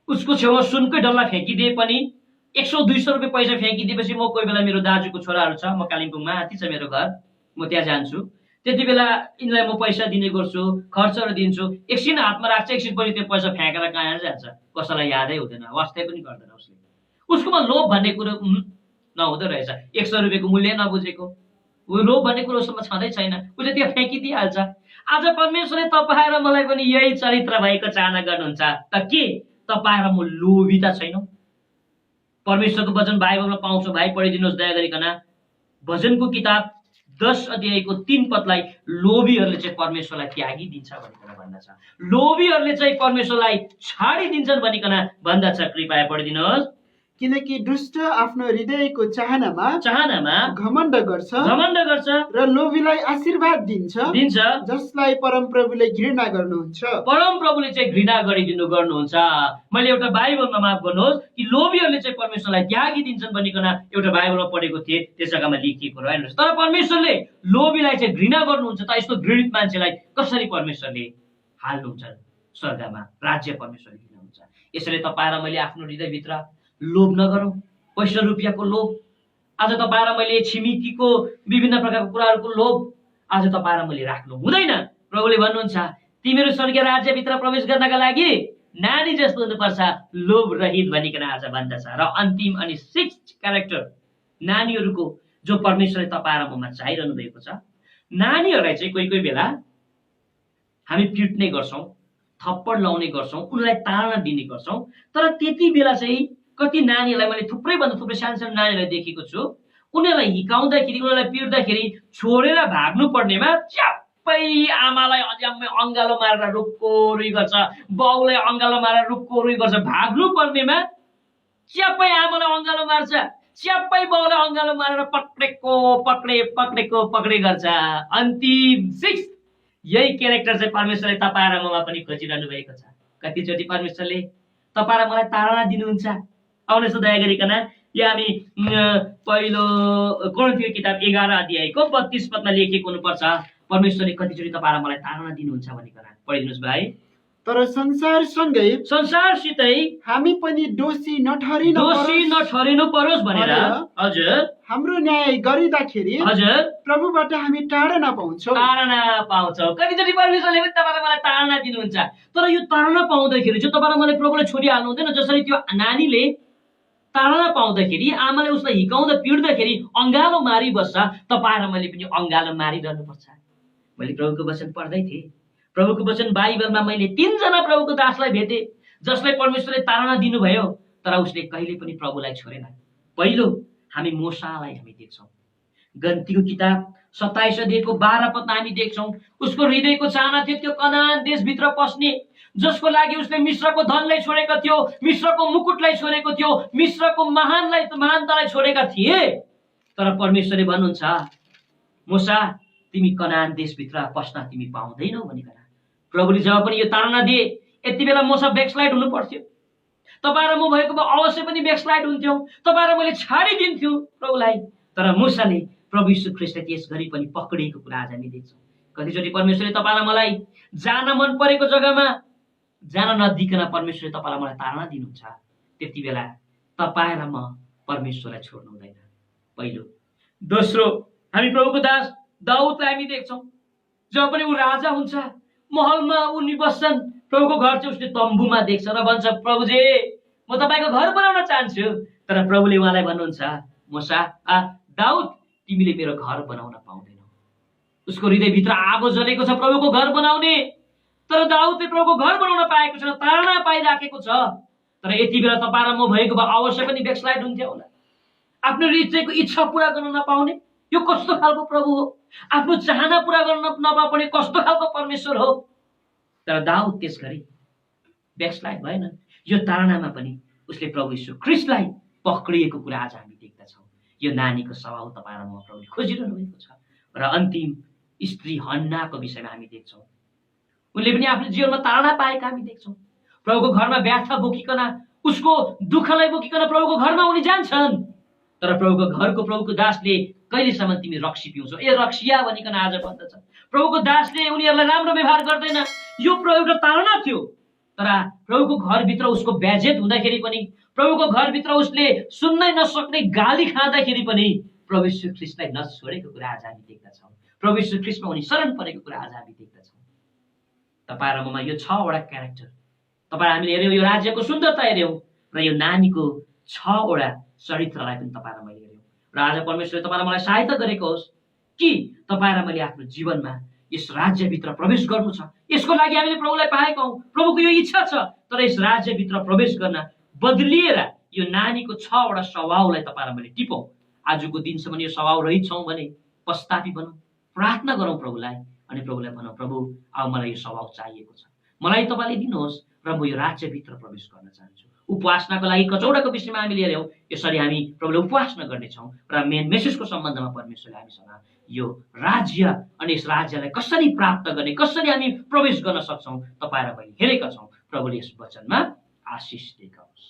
उसको छेउमा सुनकै डल्ला फ्याँकिदिए पनि 100-200 रुपियाँ पैसा फ्याँकिदिएपछि म कोही बेला मेरो दाजुको छोराहरू छ, म कालिम्पोङमा माथि छ मेरो घर, म त्यहाँ जान्छु, त्यति बेला यिनलाई म पैसा दिने गर्छु, खर्चहरू दिन्छु, एकछिन हातमा राख्छ, एकछिन पछि त्यो पैसा फ्याँकेर कहाँ जान्छ कसैलाई यादै हुँदैन, वास्तै पनि गर्दैन उसले। उसकोमा लोभ भन्ने कुरो नहुँदो रहेछ। 100 रुपियाँको मूल्य नबुझेको, लोभ भन्ने कुरो उसमा छँदै छैन, उसले त्यो फ्याँकिदिइहाल्छ। आज परमेश्वरले तपाईँ र मलाई पनि यही चरित्र भएको चाहना गर्नुहुन्छ। त के तपाईँ र म लोभी त छैनौँ? परमेश्वरको वचन बाइबलमा पाउँछौँ, भाइ पढिदिनुहोस् दया गरिकन। भजनको किताब 10 अध्यायको 3 पदलाई लोभीहरूले चाहिँ परमेश्वरलाई त्यागिदिन्छ भनिकन भन्दछ। लोभीहरूले चाहिँ परमेश्वरलाई छाडिदिन्छन् भनिकन भन्दछ। कृपया पढिदिनुहोस्।
किनकि दुष्ट आफ्नो हृदयको चाहनामा घमण्ड गर्छ र लोभीलाई आशीर्वाद दिन्छ जसलाई परमप्रभुले घृणा गर्नुहुन्छ।
परमप्रभुले चाहिँ घृणा गर्नुहुन्छ। मैले एउटा बाइबलमा माफ गर्नुहोस् कि लोभीहरूले चाहिँ परमेश्वरलाई त्यागिदिन्छन् भनिकन एउटा बाइबलमा पढेको थिएँ, त्यस जग्गामा लेखिएको रहेछ। तर परमेश्वरले लोभीलाई चाहिँ घृणा गर्नुहुन्छ। त यस्तो घृणित मान्छेलाई कसरी परमेश्वरले हाल्नुहुन्छ स्वर्गमा? राज्य परमेश्वरले दिनुहुन्छ। यसैले तपाईँ र मैले आफ्नो हृदयभित्र लोभ नगरौँ, पैसा रुपियाँको लोभ। आज तपाईँ र मैले छिमेकीको विभिन्न प्रकारको कुराहरूको लोभ आज तपाईँ र मैले राख्नु हुँदैन। प्रभुले भन्नुहुन्छ तिमीहरू स्वर्गीय राज्यभित्र प्रवेश गर्नका लागि नानी जस्तो हुनुपर्छ, लोभ रहित भनिकन आज भन्दछ। र अन्तिम अनि 6th क्यारेक्टर नानीहरूको जो परमेश्वरले तपाईँ र ममा चाहिरहनु भएको छ, नानीहरूलाई चाहिँ कोही कोही बेला हामी पिट्ने गर्छौँ, थप्पड लाउने गर्छौँ, उनलाई ताडना दिने गर्छौँ। तर त्यति बेला चाहिँ कति नानीहरूलाई मैले थुप्रैभन्दा थुप्रै सानो सानो नानीहरूलाई देखेको छु, उनीहरूलाई हिकाउँदाखेरि, उनीहरूलाई पिट्दाखेरि छोडेर भाग्नु पर्नेमा च्याप्पै आमालाई अझ्याम्मै अङ्गालो मारेर रुक्कोरुई गर्छ, बाउलाई अङ्गालो मारेर रुक्कोरुई गर्छ। भाग्नु पर्नेमा च्याप्पै आमालाई अङ्गालो मार्छ, च्याप्पै बाउलाई अङ्गालो मारेर पक्रे गर्छ। अन्तिम 6 यही क्यारेक्टर चाहिँ परमेश्वरले तपाईँ र ममा पनि खोजिरहनु भएको छ। कतिचोटि परमेश्वरले तपाईँ र मलाई ताडना दिनुहुन्छ। आउनुहोस् दया गरिकन यो हामी पहिलो कोरिन्थीको किताब 11 अध्यायको 32 पदमा लेखिएको हुनुपर्छ। परमेश्वरले कतिचोटि तपाईँ र मलाई ताडना दिनुहुन्छ भनिकन पढिदिनुहोस् भाइ।
तर संसारसितै हामी पनि दोषी नठहरिनु परोस् भनेर
हजुर
हाम्रो न्याय गरिँदाखेरि
हजुर
प्रभुबाट हामी ताडना पाउँछौँ।
कतिचोटि परमेश्वरले पनि तपाईँ र मलाई ताडना दिनुहुन्छ। तर यो ताडना पाउँदाखेरि चाहिँ तपाईँ र मलाई प्रभुले छोडिहाल्नु हुँदैन। जसरी त्यो नानीले ताडना पाउँदाखेरि आमाले उसलाई हिकाउँदा पिट्दाखेरि अङ्गालो मारिबस्छ, तपाईँ र मैले पनि अङ्गालो मारिरहनुपर्छ। मैले प्रभुको वचन पढ्दै थिएँ। प्रभुको वचन बाइबलमा मैले 3 जना प्रभुको दासलाई भेटेँ जसलाई परमेश्वरले ताडना दिनुभयो, तर उसले कहिले पनि प्रभुलाई छोडेन। पहिलो हामी मोसालाई हामी देख्छौँ। गन्तीको किताब 27 अध्यायको 12 पदमा हामी देख्छौँ उसको हृदयको चाहना थियो त्यो कनान देशभित्र पस्ने, जसको लागि उसले मिश्रको धनलाई छोडेको थियो, मिश्रको मुकुटलाई छोडेको थियो, मिश्रको महानतालाई छोडेका थिए। तर परमेश्वरले भन्नुहुन्छ, मूसा तिमी कनान देशभित्र पस्न तिमी पाउँदैनौ भनिकन प्रभुले जब पनि यो तारणा दिए, यति बेला मूसा ब्याकस्लाइड हुनु पर्थ्यो। तपाईँ र म भएको भए अवश्य पनि ब्याकस्लाइड हुन्थ्यौँ, तपाईँ र मैले छाडिदिन्थ्यौँ प्रभुलाई। तर मूसाले प्रभु यीशु ख्रीष्टलाई त्यस गरी पनि पक्रिएको कुरा आज हामी देख्छौँ। कतिचोटि परमेश्वरले तपाईँ र मलाई जान मन परेको जग्गामा जान नदिकन परमेश्वरले तपाईँलाई मलाई तारणा दिनुहुन्छ। त्यति बेला तपाईँ र म परमेश्वरलाई छोड्नु हुँदैन। पहिलो। दोस्रो, हामी प्रभुको दास दाउदलाई हामी देख्छौँ, जब पनि ऊ राजा हुन्छ, महलमा उनी बस्छन्, प्रभुको घर चाहिँ उसले तम्बुमा देख्छ र भन्छ, प्रभुजी म तपाईँको घर बनाउन चाहन्छु। तर प्रभुले उहाँलाई भन्नुहुन्छ, मूसा दाउद तिमीले मेरो घर बनाउन पाउँदैनौ। उसको हृदयभित्र आगो जलेको छ प्रभुको घर बनाउने, तर दाउदले प्रभुको घर बनाउन पाएको छैन, तारणा पाइराखेको छ। तर यति बेला तपाईँ र म भएको भए अवश्य पनि ब्याकस्लाइड हुन्थ्यो होला। आफ्नो हृदयको इच्छा पूरा गर्न नपाउने यो कस्तो खालको प्रभु हो? आफ्नो चाहना पूरा गर्न नपाउने कस्तो खालको परमेश्वर हो? तर दाउद त्यस गरी ब्याकस्लाइड भएन। यो तारणामा पनि उसले प्रभु यीशु ख्रीष्टलाई पक्रिएको कुरा आज हामी देख्दछौँ। यो नानीको स्वभाव तपाईँ र म प्रभुले खोजिरहनु भएको छ। र अन्तिम स्त्री हन्नाको विषयमा हामी देख्छौँ, उनले पनि आफ्नो जीवनमा तारणा पाएका हामी देख्छौँ। प्रभुको घरमा व्यर्थ बोकिकन, उसको दुःखलाई बोकिकन प्रभुको घरमा उनी जान्छन्। तर प्रभुको दासले कहिलेसम्म तिमी रक्सी पिउँछौ, ए रक्सिया भनिकन आज भन्दछ। प्रभुको दासले उनीहरूलाई राम्रो व्यवहार गर्दैन। यो एउटा तारणा थियो। तर प्रभुको घरभित्र उसको बेइज्जत हुँदाखेरि पनि, प्रभुको घरभित्र उसले सुन्नै नसक्ने गाली खाँदाखेरि पनि प्रभु यीशु ख्रीष्टलाई नछोडेको कुरा आज हामी देख्दछौँ। प्रभु यीशु ख्रीष्टमा उनी शरण परेको कुरा आज हामी देख्दछौँ। तपाईँ र ममा यो 6वटा क्यारेक्टर तपाईँ हामीले हेऱ्यौँ, यो राज्यको सुन्दरता हेऱ्यौँ र यो नानीको 6वटा चरित्रलाई पनि तपाईँ र मैले हेऱ्यौँ। र आज परमेश्वरले तपाईँ र मलाई सहायता गरेको होस् कि तपाईँ र मैले आफ्नो जीवनमा यस राज्यभित्र प्रवेश गर्नु छ। यसको लागि हामीले प्रभुलाई पाएका हौँ, प्रभुको यो इच्छा छ। तर यस राज्यभित्र प्रवेश गर्न बदलिएर यो नानीको 6वटा स्वभावलाई तपाईँ र मैले टिपौँ। आजको दिनसम्म यो स्वभाव रहित छौँ भने पश्चातापी बनौँ, प्रार्थना गरौँ प्रभुलाई, अनि प्रभुलाई भनौँ, प्रभु अब मलाई यो स्वभाव चाहिएको छ, मलाई तपाईँले दिनुहोस् र म यो राज्यभित्र प्रवेश गर्न चाहन्छु। उपासनाको लागि कचौडाको विषयमा हामीले हेऱ्यौँ। यसरी हामी प्रभुले उपासना गर्नेछौँ र मेन मेसेजको सम्बन्धमा परमेश्वरले हामीसँग यो राज्य अनि यस राज्यलाई कसरी प्राप्त गर्ने, कसरी हामी प्रवेश गर्न सक्छौँ तपाईँ र मैले हेरेका छौँ। प्रभुले यस वचनमा आशिष दिएका होस्।